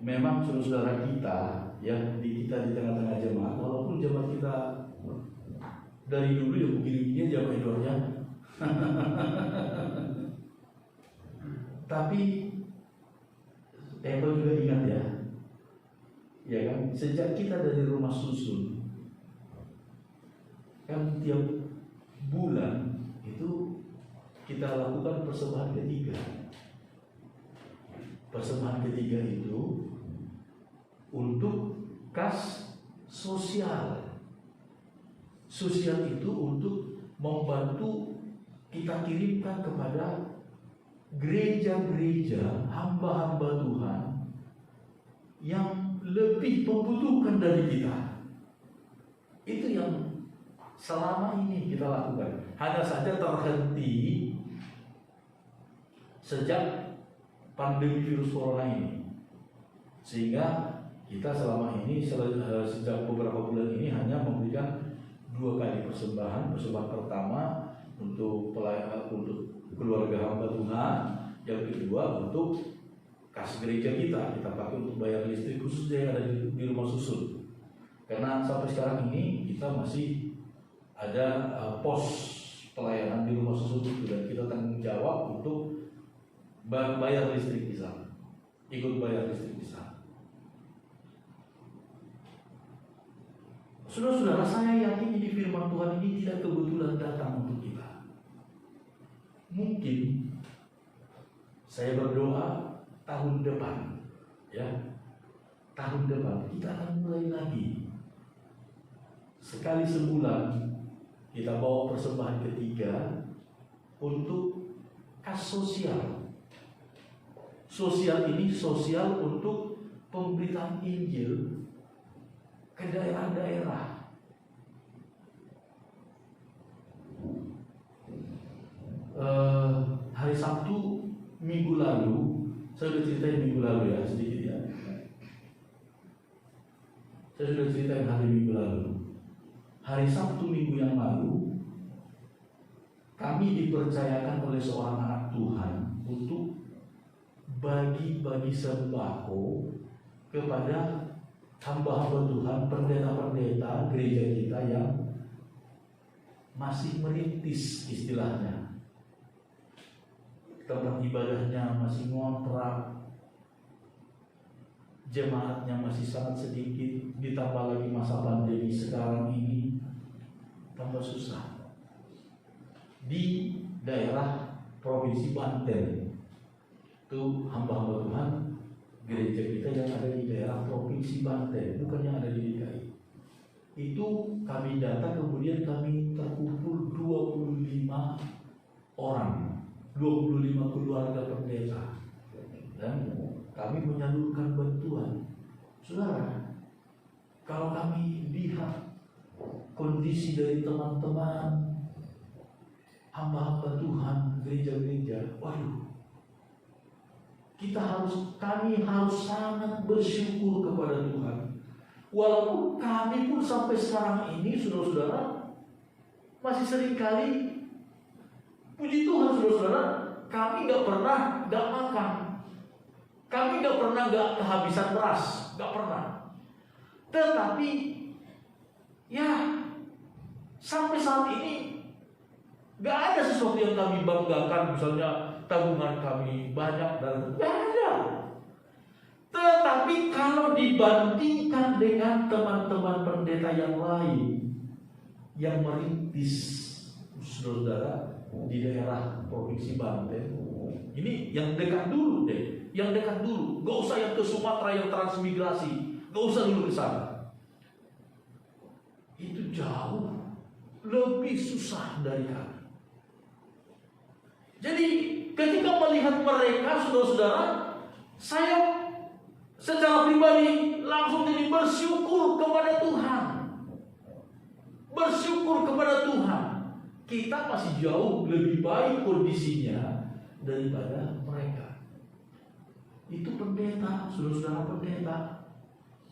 Speaker 3: Memang saudara-saudara kita, ya, di tengah-tengah jemaat, walaupun jemaat kita dari dulu ya begini-begini jamaah Edwardnya, tapi Apple juga ingat ya kan, sejak kita dari rumah susun, kan tiap bulan itu kita lakukan persembahan ketiga. Persembahan ketiga itu untuk kas sosial. Sosial itu untuk membantu kita kirimkan kepada gereja-gereja, hamba-hamba Tuhan yang lebih membutuhkan dari kita. Itu yang selama ini kita lakukan. Hanya saja terhenti sejak pandemi virus corona ini, sehingga kita selama ini sejak beberapa bulan ini hanya memberikan 2 kali persembahan. Persembahan pertama untuk keluarga hamba Tuhan, yang kedua untuk kas gereja kita pakai untuk bayar listrik khususnya yang ada di rumah susun. Karena sampai sekarang ini kita masih ada pos pelayanan di rumah susun itu, dan kita tanggung jawab untuk bayar listrik di sana, ikut bayar listrik di sana. Saudara-saudara, saya yakin ini firman Tuhan ini tidak kebetulan datang untuk kita. Mungkin saya berdoa tahun depan, ya, tahun depan kita akan mulai lagi. Sekali sebulan kita bawa persembahan ketiga untuk kas sosial. Sosial ini sosial untuk pemberitaan Injil ke daerah-daerah. Hari Sabtu minggu lalu, saya sudah ceritain minggu lalu ya, sedikit ya. Saya sudah ceritain hari minggu lalu. Hari Sabtu minggu yang lalu, kami dipercayakan oleh seorang anak Tuhan untuk bagi-bagi sembako kepada hamba-hamba Tuhan, pendeta-pendeta gereja kita yang masih merintis istilahnya. Tempat ibadahnya masih ngontrak, jemaatnya masih sangat sedikit, ditambah lagi masa pandemi sekarang ini tambah susah. Di daerah Provinsi Banten itu hamba-hamba Tuhan gereja kita yang ada di daerah Provinsi Banten, bukan yang ada di DKI. Itu kami data, kemudian kami terkumpul 25 orang, 25 keluarga pendeta, dan kami menyalurkan bantuan. Saudara, kalau kami lihat kondisi dari teman-teman hamba-hamba Tuhan, gereja-gereja, waduh, kami harus sangat bersyukur kepada Tuhan. Walaupun kami pun sampai sekarang ini, saudara-saudara, masih seringkali, puji Tuhan saudara-saudara, kami gak pernah gak makan. Kami gak pernah gak kehabisan beras, gak pernah. Tetapi, ya, sampai saat ini gak ada sesuatu yang kami banggakan, misalnya tabungan kami banyak dan gak ada. Tetapi kalau dibandingkan dengan teman-teman pendeta yang lain yang merintis, saudara, di daerah provinsi Banten, ini yang dekat dulu deh, yang dekat dulu, gak usah yang ke Sumatera yang transmigrasi, gak usah dulu ke sana. Itu jauh lebih susah dari kami. Jadi ketika melihat mereka, saudara-saudara, saya secara pribadi langsung jadi bersyukur kepada Tuhan. Bersyukur kepada Tuhan. Kita masih jauh lebih baik kondisinya daripada mereka. Itu pendeta, saudara-saudara pendeta,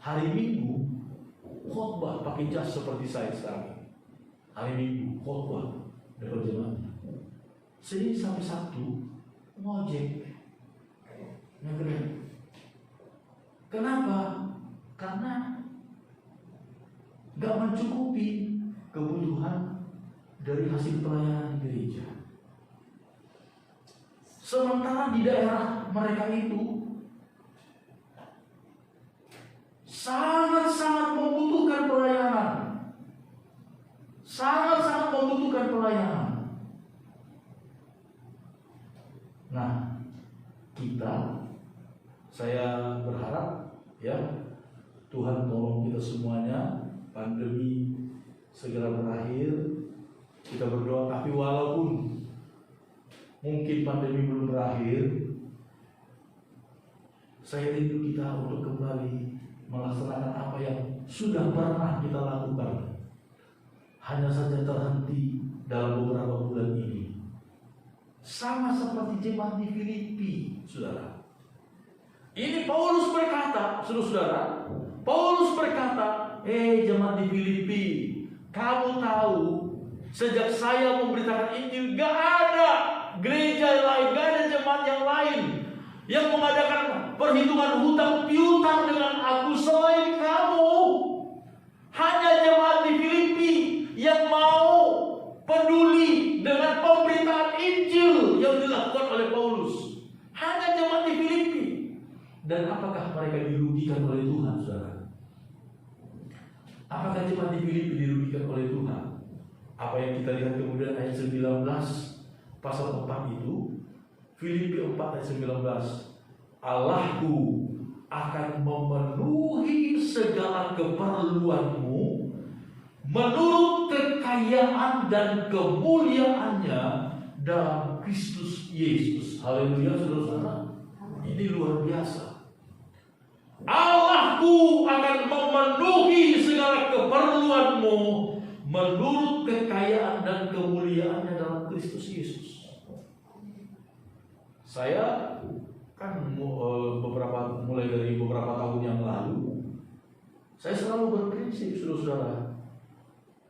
Speaker 3: hari Minggu khotbah pakai jas seperti saya sekarang. Hari Minggu khotbah dekat jemaatnya. Senin sampai Sabtu ngojek, ngegrab. Kenapa? Karena gak mencukupi kebutuhan dari hasil pelayanan gereja. Sementara di daerah mereka itu sangat-sangat membutuhkan pelayanan. Sangat-sangat membutuhkan pelayanan. Nah, saya berharap ya, Tuhan tolong kita semuanya, pandemi segera berakhir. Kita berdoa, tapi walaupun mungkin pandemi belum berakhir, saya rindu kita untuk kembali melaksanakan apa yang sudah pernah kita lakukan. Hanya saja terhenti dalam beberapa bulan ini. Sama seperti jemaat di Filipi, saudara. Ini Paulus berkata, saudara-saudara, Paulus berkata, jemaat di Filipi, kamu tahu, sejak saya memberitakan Injil, gak ada gereja yang lain, gak ada jemaat yang lain yang mengadakan perhitungan hutang piutang dengan aku selain kamu. Hanya jemaat di Filipi yang mau peduli dengan pemberitaan Injil yang dilakukan oleh Paulus. Hanya jemaat di Filipi. Dan apakah mereka dirugikan oleh Tuhan, saudara? Apakah jemaat di Filipi dirugikan oleh Tuhan? Apa yang kita lihat kemudian ayat 19 pasal 4 itu, Filipi 4 ayat 19, Allahku akan memenuhi segala keperluanmu menurut kekayaan dan kemuliaannya dalam Kristus Yesus. Haleluya, saudara-saudara. Ini luar biasa. Allahku akan memenuhi segala keperluanmu menurut kekayaan dan kemuliaannya dalam Kristus Yesus. Saya kan mulai dari beberapa tahun yang lalu, saya selalu berprinsip, saudara-saudara.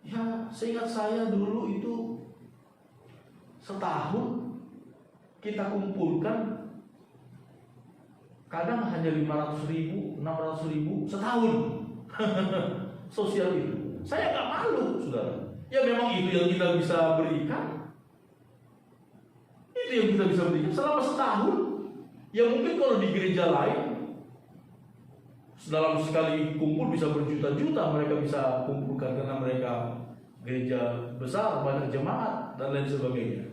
Speaker 3: Ya, seingat saya dulu itu setahun kita kumpulkan kadang hanya 500.000, 600.000 setahun. Sosial itu. Saya gak malu, saudara. Ya memang itu yang kita bisa berikan. Itu yang kita bisa berikan selama setahun. Ya mungkin kalau di gereja lain dalam sekali kumpul bisa berjuta-juta mereka bisa kumpulkan karena mereka gereja besar, banyak jemaat dan lain sebagainya.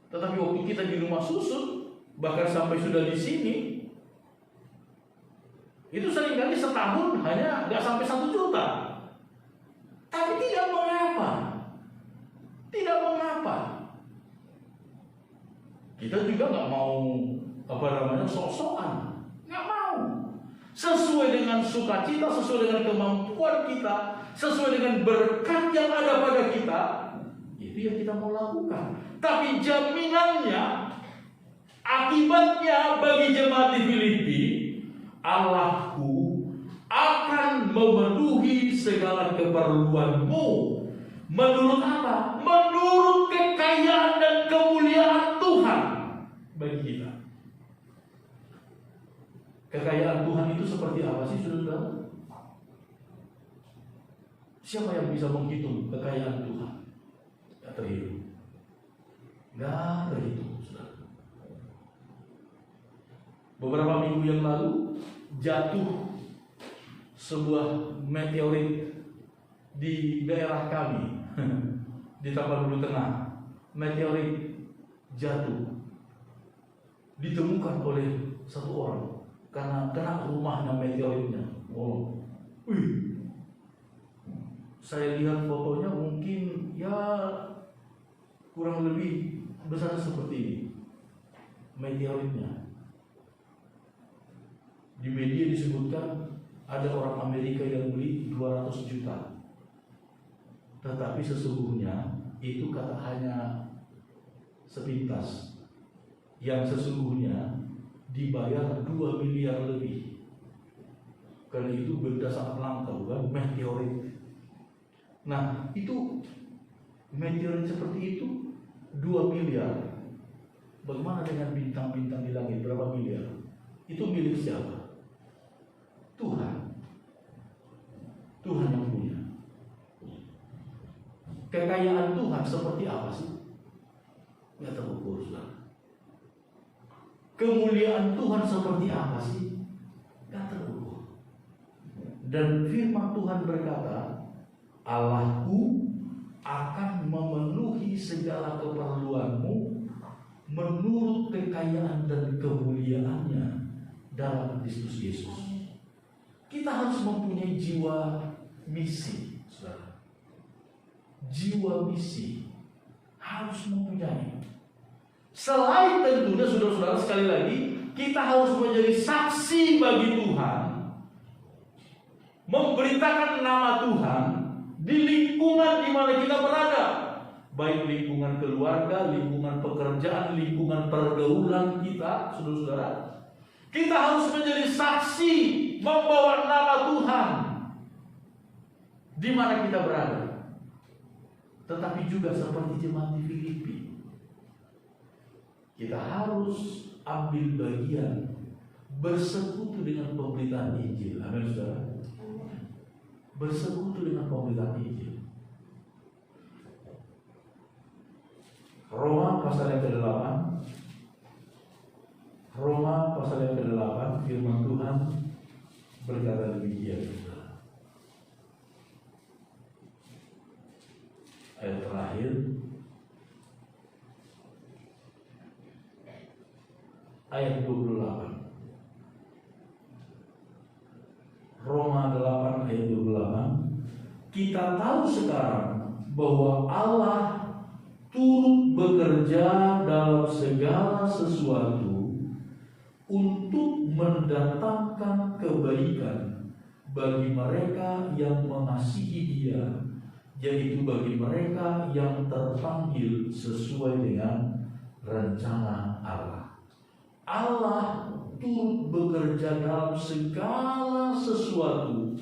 Speaker 3: Tetapi waktu kita di rumah susun, bahkan sampai sudah di sini, itu seringkali setahun hanya nggak sampai 1 juta. Tapi tidak mengapa. Tidak mengapa. Kita juga nggak mau sok-sokan. Nggak mau. sesuai dengan sukacita, sesuai dengan kemampuan kita, sesuai dengan berkat yang ada pada kita, itu yang kita mau lakukan. Tapi jaminannya, akibatnya bagi jemaat di Filipi, Allahku akan memenuhi segala keperluanmu. Menurut apa? Menurut kekayaan dan kemuliaan Tuhan bagi kita. Kekayaan Tuhan itu seperti apa sih, saudara? Siapa yang bisa menghitung kekayaan Tuhan? Tidak terhitung. Tidak terhitung, saudara. Beberapa minggu yang lalu jatuh sebuah meteorit di daerah kami di Tapanuli Tengah. Meteorit jatuh, ditemukan oleh satu orang karena kena rumahnya meteoritnya. Saya lihat fotonya, mungkin ya kurang lebih besar seperti ini meteoritnya. Di media disebutkan ada orang Amerika yang beli 200 juta. Tetapi sesungguhnya itu kata hanya sepintas. Yang sesungguhnya dibayar 2 miliar lebih. Karena itu benda sangat langka, bukan meteorit. Nah, itu meteorit seperti itu 2 miliar. Bagaimana dengan bintang-bintang di langit? Berapa miliar? Itu milik siapa? Tuhan. Tuhan yang punya. Kekayaan Tuhan seperti apa sih? Tidak terukur, saudara. Kemuliaan Tuhan seperti apa sih? Tidak terukur. Dan firman Tuhan berkata, Allahku akan memenuhi segala keperluanmu menurut kekayaan dan kemuliaannya dalam Kristus Yesus. Kita harus mempunyai jiwa misi, saudara. Jiwa misi harus mempunyai. Selain tentunya, saudara-saudara, sekali lagi, kita harus menjadi saksi bagi Tuhan, memberitakan nama Tuhan di lingkungan di mana kita berada, baik lingkungan keluarga, lingkungan pekerjaan, lingkungan pergaulan kita, saudara-saudara. Kita harus menjadi saksi, membawa nama Tuhan di mana kita berada. Tetapi juga seperti jemaat di Filipi, kita harus ambil bagian bersekutu dengan pemberitaan Injil. Amin, saudara. Bersekutu dengan pemberitaan Injil. Roma pasal yang ke-8. Roma pasal yang ke-8, firman Tuhan berkata demikian. Ayat terakhir, ayat 28. Roma 8 ayat 28. Kita tahu sekarang bahwa Allah turut bekerja dalam segala sesuatu untuk mendatangkan kebaikan bagi mereka yang mengasihi Dia, yaitu bagi mereka yang terpanggil sesuai dengan rencana Allah. Allah turut bekerja dalam segala sesuatu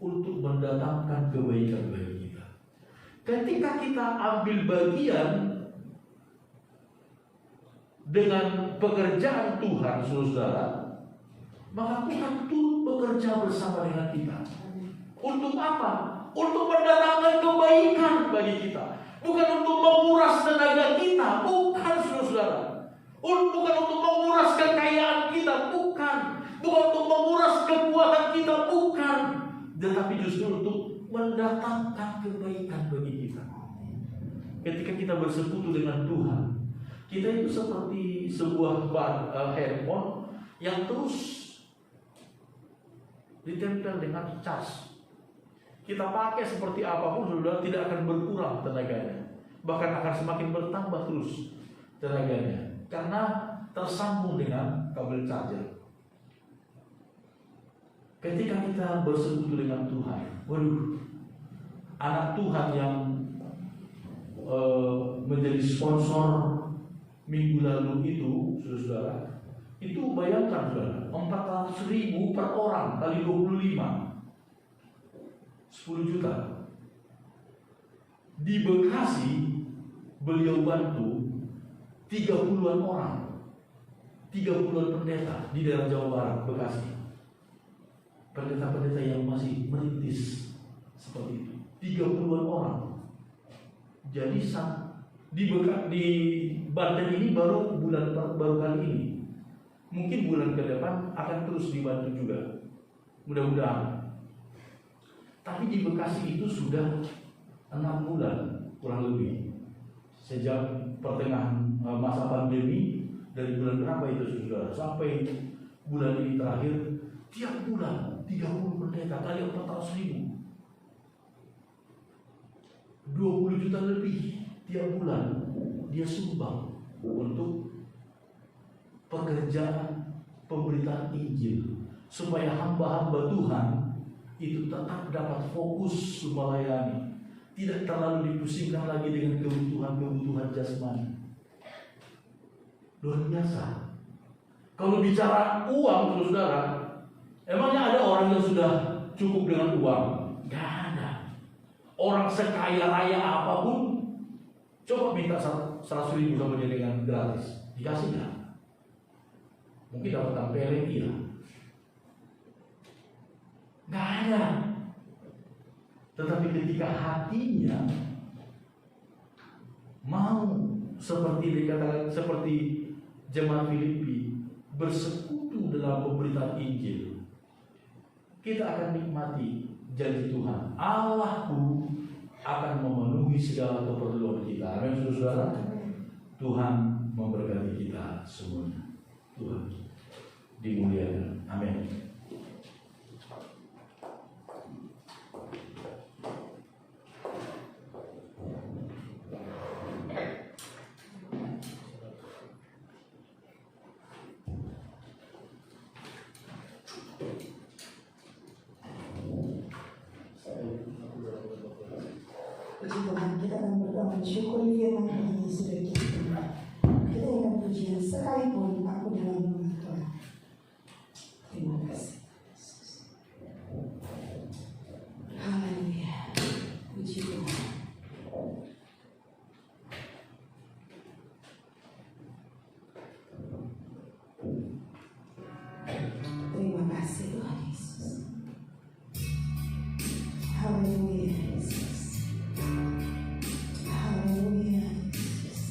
Speaker 3: untuk mendatangkan kebaikan bagi kita. Ketika kita ambil bagian dengan pekerjaan Tuhan, saudara, maka Tuhan turut bekerja bersama dengan kita. Untuk apa? Untuk mendatangkan kebaikan bagi kita. Bukan untuk menguras tenaga kita, bukan, saudara. Bukan untuk menguras kekayaan kita, bukan. Bukan untuk menguras kekuatan kita, bukan. Tetapi justru untuk mendatangkan kebaikan bagi kita. Ketika kita bersekutu dengan Tuhan, kita itu seperti sebuah handphone yang terus ditempel dengan cas. Kita pakai seperti apapun, saudara, tidak akan berkurang tenaganya. Bahkan akan semakin bertambah terus tenaganya, karena tersambung dengan kabel charger. Ketika kita bersekutu dengan Tuhan, waduh, anak Tuhan yang menjadi sponsor minggu lalu itu, saudara, itu bayangkan saudara, 400.000 per orang kali 25, 10 juta. Di Bekasi beliau bantu 30-an orang, 30-an pendeta di daerah Jawa Barat, Bekasi. Pendeta-pendeta yang masih merintis seperti itu, 30-an orang. Jadi di Banten ini baru kali ini. Mungkin bulan ke depan akan terus dibantu juga, mudah-mudahan. Tapi di Bekasi itu sudah 6 bulan kurang lebih sejak pertengahan masa pandemi, dari bulan berapa itu saudara, sampai bulan ini terakhir, tiap bulan 30 pendeta kali 400.000, 20 juta lebih tiap bulan dia sumbang untuk pekerjaan pemberitaan Injil, supaya hamba-hamba Tuhan itu tetap dapat fokus melayani, tidak terlalu dipusingkan lagi dengan kebutuhan jasmani. Luar biasa. Kalau bicara uang, saudara, emangnya ada orang yang sudah cukup dengan uang? Gak ada. Orang sekaya raya apapun, coba minta 100.000 sama dia dengan gratis, dikasih nggak? Mungkin dapat tampere, iya. Nggak ada. Tetapi ketika hatinya mau seperti dikatakan, seperti jemaat Filipi, bersekutu dalam pemberitaan Injil, kita akan nikmati janji Tuhan. Allahku akan memenuhi segala keperluan kita. Amin, saudara. Tuhan memberkati kita semuanya. Tuhan dimuliakan. Amin.
Speaker 1: Puji Tuhan, kita akan berdoa mensyukuri firman Tuhan yang sudah kita terima. Kita akan pujian sekalipun aku dalam nama Tuhan. Terima kasih. Haleluya. Puji Tuhan. Terima kasih Tuhan Yesus. Haleluya Yesus. Haleluya Yesus.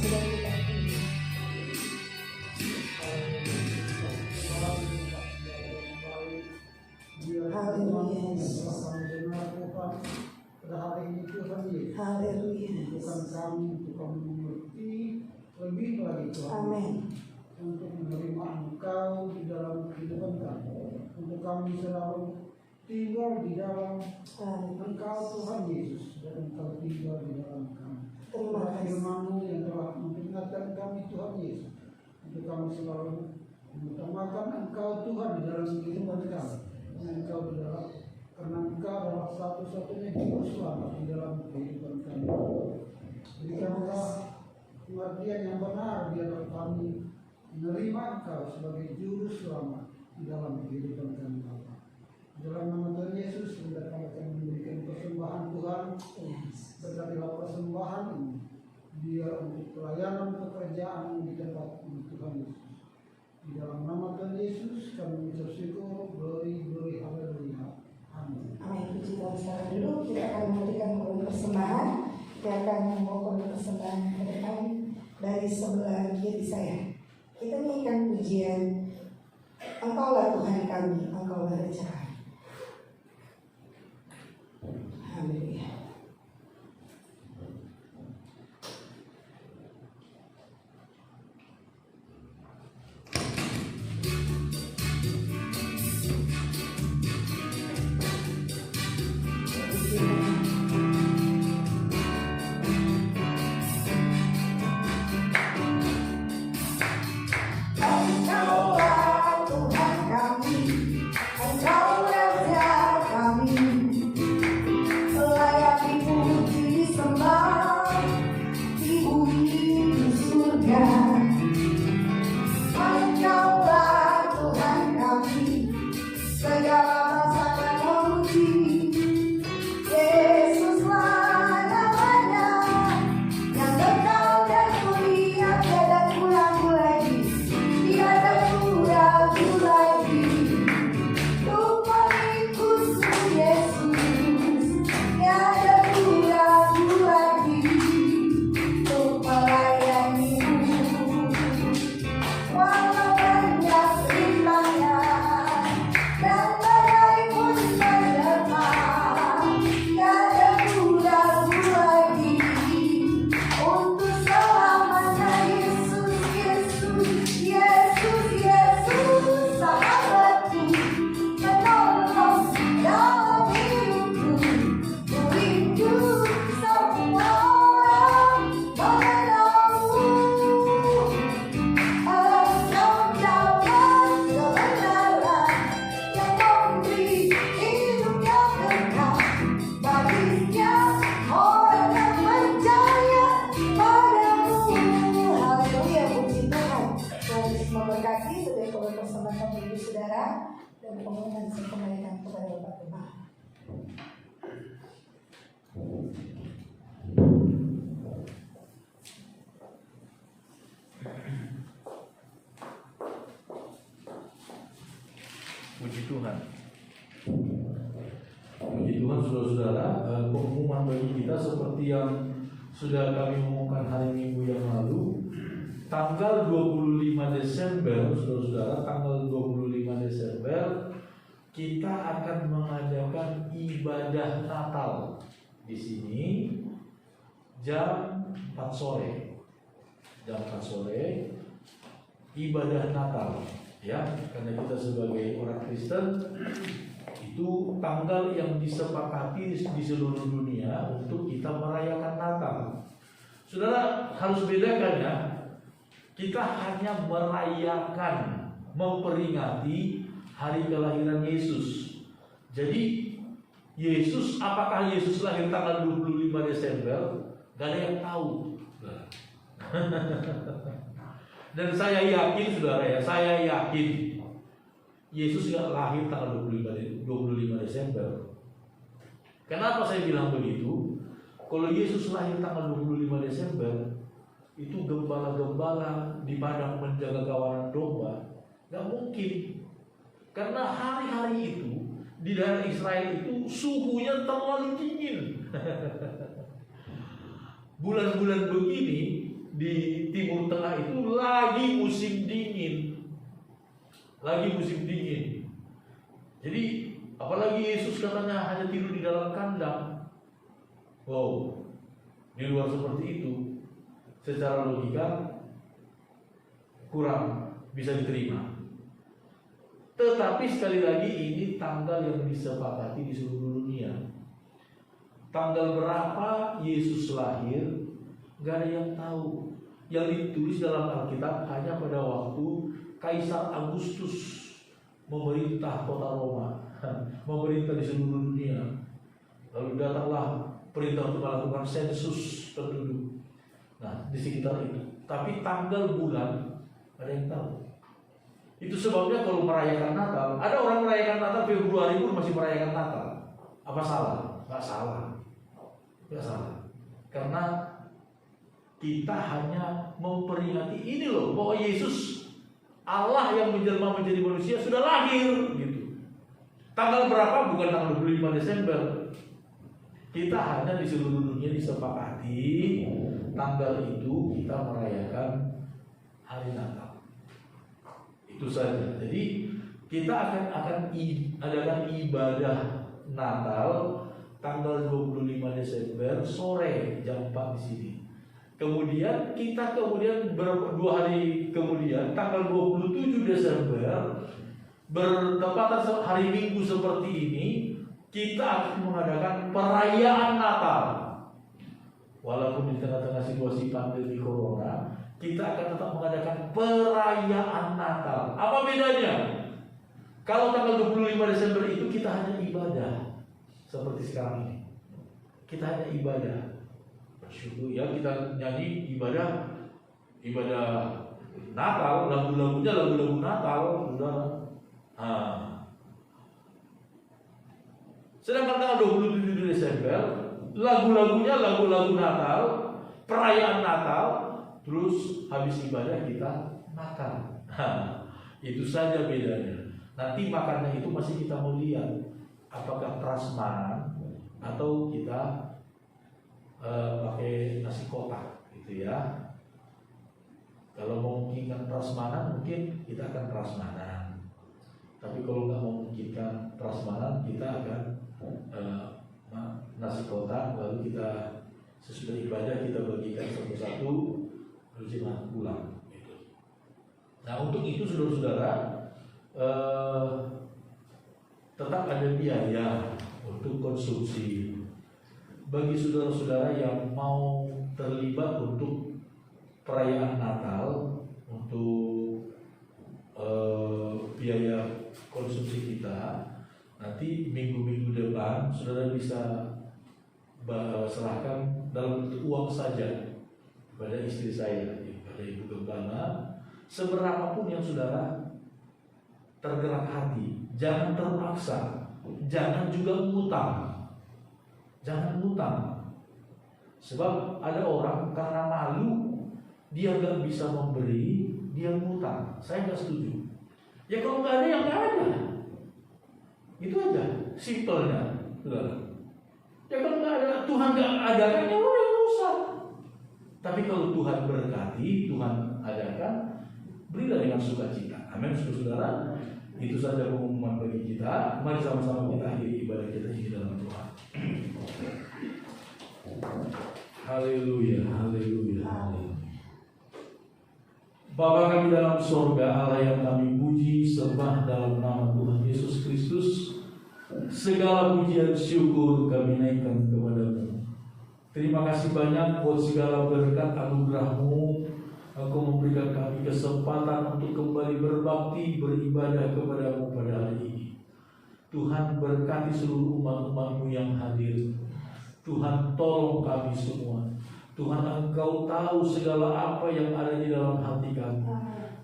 Speaker 1: sudah kita pilih. Haleluya Yesus.
Speaker 4: Pada hari ini Tuhan Yesus,
Speaker 1: Haleluya.
Speaker 4: Tuhan kami untuk kami mengerti lebih lagi Tuhan,
Speaker 1: Amin.
Speaker 4: untuk menerima Engkau di dalam kehidupan kami, untuk kami selalu tinggal di dalam Engkau Tuhan Yesus, dan Engkau tinggal di dalam kami.
Speaker 1: Terima kasih.
Speaker 4: Firman-Mu yang telah memperingatkan kami Tuhan Yesus, untuk kami selalu mengutamakan Engkau Tuhan di dalam kehidupan kami, karena Engkau adalah satu-satunya juru selamat di dalam kehidupan kami. Berikanlah pengertian yang benar biar kami menerima Engkau sebagai juru selamat di dalam kehidupan kami, Bapa. Dalam nama Tuhan Yesus, kita akan memberikan persembahan Tuhan. Berkatilah persembahan ini biar untuk pelayanan pekerjaan di tempat Tuhan Yesus. Di dalam nama Tuhan Yesus kami bersyukur, glory, haleluya. Amin.
Speaker 1: Amin. Puji Tuhan. Sekarang dulu kita akan memberikan persembahan. Kita akan membawa persembahan ke depan dari sebelah kiri saya. Kita nyanyikan pujian, Engkaulah Tuhan kami, Engkaulah Raja kami. Haleluya. Engkaulah Tuhan kami, Engkau Raja kami, layak dipuji disembah di bumi di surga. Engkaulah Tuhan kami, segala bangsa akan memuji. Yesuslah namanya, yang kekal dan mulia, tiada ragu lagi, tiada ragu lagi. Untuk mengikutmu Yesus, tiada ragu lagi. Untuk melayanimu, walau banyak rintangan dan badai pun menerpa, tiada ragu lagi. Untuk selamanya Yesus, sahabatku, menolong dalam hidupku. Ku rindu semua orang mengenalmu. Engkau jalan kebenaran yang memberi hidup yang kekal bagi setiap orang yang percaya padamu. Haleluya, puji Tuhan. Tuhan Yesus memberkati. Setiap orang persembahkan ibu saudara dan pengumuman saya kembalikan kepada Bapak Gembala.
Speaker 3: Puji Tuhan. Puji Tuhan, saudara-saudara. Pengumuman bagi kita seperti yang sudah kami umumkan hari Minggu yang lalu. Tanggal 25 Desember, saudara-saudara, tanggal 25 Desember kita akan mengadakan ibadah Natal di sini jam 4 sore. Jam 4 sore ibadah Natal, ya, karena kita sebagai orang Kristen itu tanggal yang disepakati di seluruh dunia untuk kita merayakan Natal. Saudara harus bedakan ya. Kita hanya merayakan, memperingati hari kelahiran Yesus. Jadi Yesus, apakah Yesus lahir tanggal 25 Desember? Gak ada yang tahu. Dan saya yakin, saudara ya, saya yakin Yesus gak lahir tanggal 25 Desember. Kenapa saya bilang begitu? Kalau Yesus lahir tanggal 25 Desember, itu gembala-gembala di padang menjaga kawanan domba gak mungkin, karena hari-hari itu di daerah Israel itu suhunya terlalu dingin. Bulan-bulan begini di Timur Tengah itu lagi musim dingin. Jadi apalagi Yesus katanya hanya tidur di dalam kandang. Wow, di luar seperti itu secara logika kurang bisa diterima. Tetapi sekali lagi ini tanggal yang disepakati di seluruh dunia. Tanggal berapa Yesus lahir gak ada yang tahu. Yang ditulis dalam Alkitab hanya pada waktu Kaisar Agustus memerintah kota Roma, memerintah di seluruh dunia. Lalu datanglah perintah untuk melakukan sensus penduduk. Nah, di sekitar itu. Tapi tanggal bulan ada yang tahu. Itu sebabnya kalau merayakan Natal, ada orang merayakan Natal Februari pun masih merayakan Natal. Apa salah? Gak salah. Karena kita hanya memperingati ini loh, bahwa Yesus Allah yang menjelma menjadi manusia sudah lahir gitu. Tanggal berapa? Bukan tanggal 25 Desember. Kita hanya di seluruh dunia disepakati tanggal itu kita merayakan hari Natal. Itu saja. Jadi kita akan adakan ibadah Natal tanggal 25 Desember sore jam 4 di sini. Kemudian kita 2 hari kemudian tanggal 27 Desember bertepatan hari Minggu seperti ini kita akan mengadakan perayaan Natal. Walaupun di tengah-tengah situasi pandemi Corona, kita akan tetap mengadakan perayaan Natal. Apa bedanya? Kalau tanggal 25 Desember itu kita hanya ibadah seperti sekarang ini. Kita hanya ibadah. Bersyukur ya, kita nyanyi ibadah Natal, lagu-lagunya lagu-lagu Natal, Saudara. Sedangkan tanggal 27 Desember lagu-lagunya lagu-lagu Natal, perayaan Natal, terus habis ibadah kita makan. Itu saja bedanya. Nanti makannya itu masih kita mau lihat apakah prasmanan atau kita pakai nasi kotak gitu ya. Kalau memungkinkan prasmanan mungkin kita akan prasmanan. Tapi kalau nggak memungkinkan prasmanan kita akan nasi kotak, lalu kita sesudah ibadah kita bagikan satu-satu lalu kita pulang gitu. Nah untuk itu saudara-saudara tetap ada biaya untuk konsumsi. Bagi saudara-saudara yang mau terlibat untuk perayaan Natal, untuk biaya konsumsi kita, nanti minggu-minggu depan saudara bisa serahkan dalam bentuk uang saja kepada istri saya, kepada Ibu Gembala, seberapapun yang saudara tergerak hati. Jangan terpaksa, jangan juga ngutang. Jangan ngutang. Sebab ada orang karena malu dia gak bisa memberi, dia ngutang. Saya gak setuju. Ya kalau gak ada yang gak ada. Itu aja, simpelnya. Ya kalau gak ada, Tuhan gak adakan, ya udah gak usah. Tapi kalau Tuhan berkati, Tuhan adakan, berilah dengan sukacita. Amin, saudara. Itu saja pengumuman bagi kita. Mari sama-sama kita akhiri ibadah kita ini dalam Tuhan. Haleluya, haleluya, haleluya. Bapa kami dalam surga, Allah yang kami puji, sembah dalam nama Tuhan Yesus Kristus. Segala pujian syukur kami naikkan kepadamu. Terima kasih banyak buat segala berkat anugerah-Mu. Engkau memberikan kami kesempatan untuk kembali berbakti, beribadah kepadamu pada hari ini. Tuhan berkati seluruh umat-umat-Mu yang hadir. Tuhan tolong kami semua. Tuhan Engkau tahu segala apa yang ada di dalam hati kami.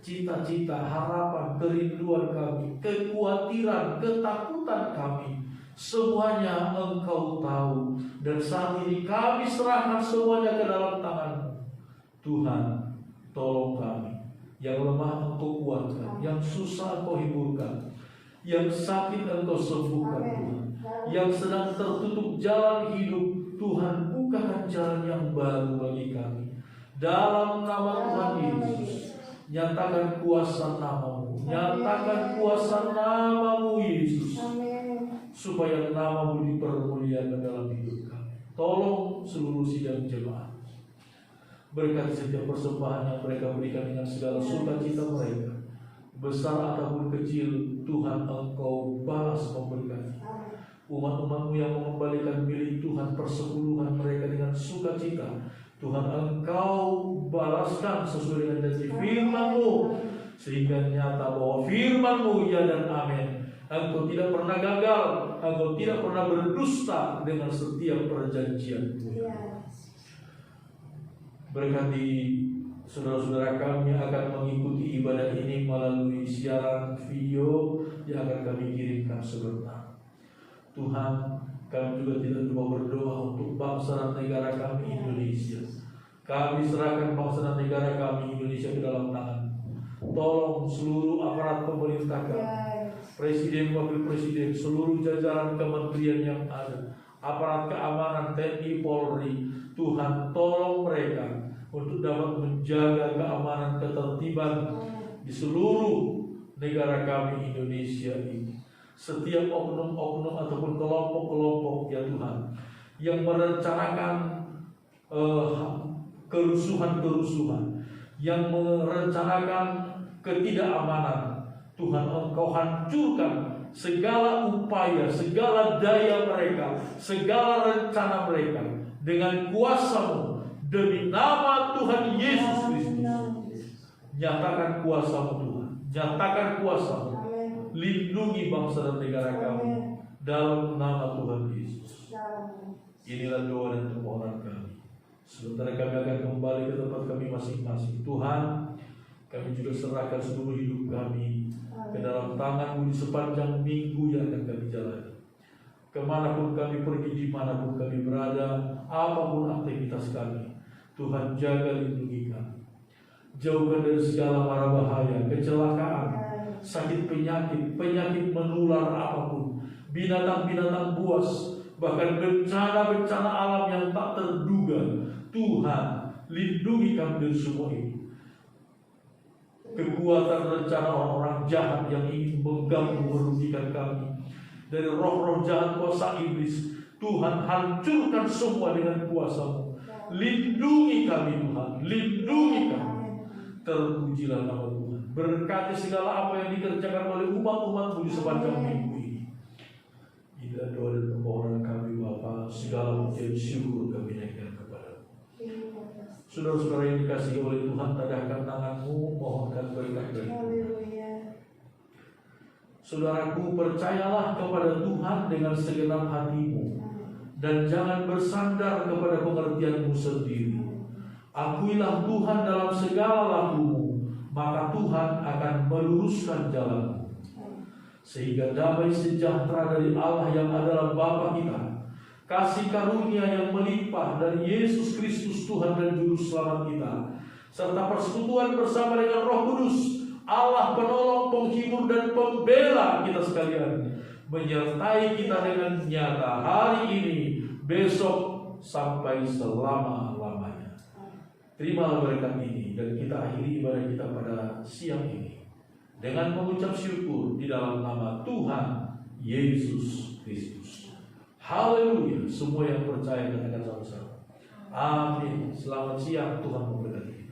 Speaker 3: Cita-cita, harapan, kerinduan kami, kekhawatiran, ketakutan kami, semuanya Engkau tahu. Dan saat ini kami serahkan semuanya ke dalam tangan-Mu. Tuhan, tolong kami. Yang lemah Engkau kuatkan, yang susah Engkau hiburkan, yang sakit Engkau sembuhkan Tuhan. Yang sedang tertutup jalan hidup, Tuhan bukakan jalan yang baru bagi kami. Dalam nama Tuhan Yesus, nyatakan kuasa nama-Mu, nyatakan kuasa nama-Mu Yesus, supaya nama-Mu dipermuliakan dalam hidup kami. Tolong seluruh sidang jemaat, berkati setiap persembahan yang mereka berikan dengan segala sukacita mereka, besar ataupun kecil, Tuhan Engkau balas memberkati. Umat-umat-Mu yang mengembalikan milik Tuhan persepuluhan mereka dengan sukacita, Tuhan Engkau balaskan sesuai dengan janji firman-Mu, sehingga nyata bahwa firman-Mu ya dan amin. Engkau tidak pernah gagal, Engkau tidak pernah berdusta dengan setiap perjanjian-Mu. Berkati saudara-saudara kami yang akan mengikuti ibadah ini melalui siaran video yang akan kami kirimkan sebentar. Tuhan, kami juga tidak lupa berdoa untuk bangsa dan negara kami Indonesia. Kami serahkan bangsa dan negara kami Indonesia ke dalam tangan. Tolong seluruh aparat pemerintah kami, presiden, wakil presiden, seluruh jajaran kementerian yang ada, aparat keamanan TNI, Polri, Tuhan tolong mereka untuk dapat menjaga keamanan ketertiban di seluruh negara kami Indonesia ini. Setiap oknum-oknum ataupun kelompok-kelompok ya Tuhan yang merencanakan kerusuhan-kerusuhan, yang merencanakan ketidakamanan, Tuhan Engkau hancurkan segala upaya, segala daya mereka, segala rencana mereka dengan kuasa-Mu demi nama Tuhan Yesus Kristus. Nyatakan kuasa-Mu Tuhan, nyatakan kuasa-Mu. Lindungi bangsa dan negara kami dalam nama Tuhan Yesus. Inilah doa dan permohonan kami. Sementara kami akan kembali ke tempat kami masing-masing. Tuhan, kami juga serahkan seluruh hidup kami ke dalam tangan-Mu di sepanjang minggu yang akan kami jalani. Kemanapun kami pergi, dimanapun kami berada, apapun aktivitas kami, Tuhan jaga lindungi kami. Jauhkan dari segala mara bahaya, kecelakaan, sakit penyakit menular apapun, binatang-binatang buas, bahkan bencana-bencana alam yang tak terduga. Tuhan, lindungi kami dari semua itu. Kekuatan rencana orang-orang jahat yang ingin mengganggu, merugikan kami, dari roh-roh jahat kuasa iblis, Tuhan hancurkan semua dengan kuasa-Mu. Lindungi kami Tuhan, lindungi kami. Terpujilah nama Tuhan. Berkati segala apa yang dikerjakan oleh umat-umat-Mu di sepanjang minggu ini. Inilah doa dan permohonan kami Bapa. Segala pujian syukur kami naikkan kepada-Mu. Saudara-saudara yang dikasihi oleh Tuhan, tadahkan tanganmu, mohonkan berkat dari Tuhan. Saudaraku, percayalah kepada Tuhan dengan segenap hatimu, dan jangan bersandar kepada pengertianmu sendiri. Akuilah Tuhan dalam segala lakumu, maka Tuhan akan meluruskan jalanmu. Sehingga damai sejahtera dari Allah yang adalah Bapa kita, kasih karunia yang melimpah dari Yesus Kristus Tuhan dan Juru Selamat kita, serta persekutuan bersama dengan Roh Kudus, Allah penolong, penghibur dan pembela kita sekalian, menyertai kita dengan nyata hari ini, besok, sampai selama-lamanya. Terimalah berkat ini, dan kita akhiri ibadah kita pada siang ini dengan mengucap syukur di dalam nama Tuhan Yesus Kristus. Haleluya. Semua yang percaya katakan sama-sama. Amin. Selamat siang, Tuhan memberkati.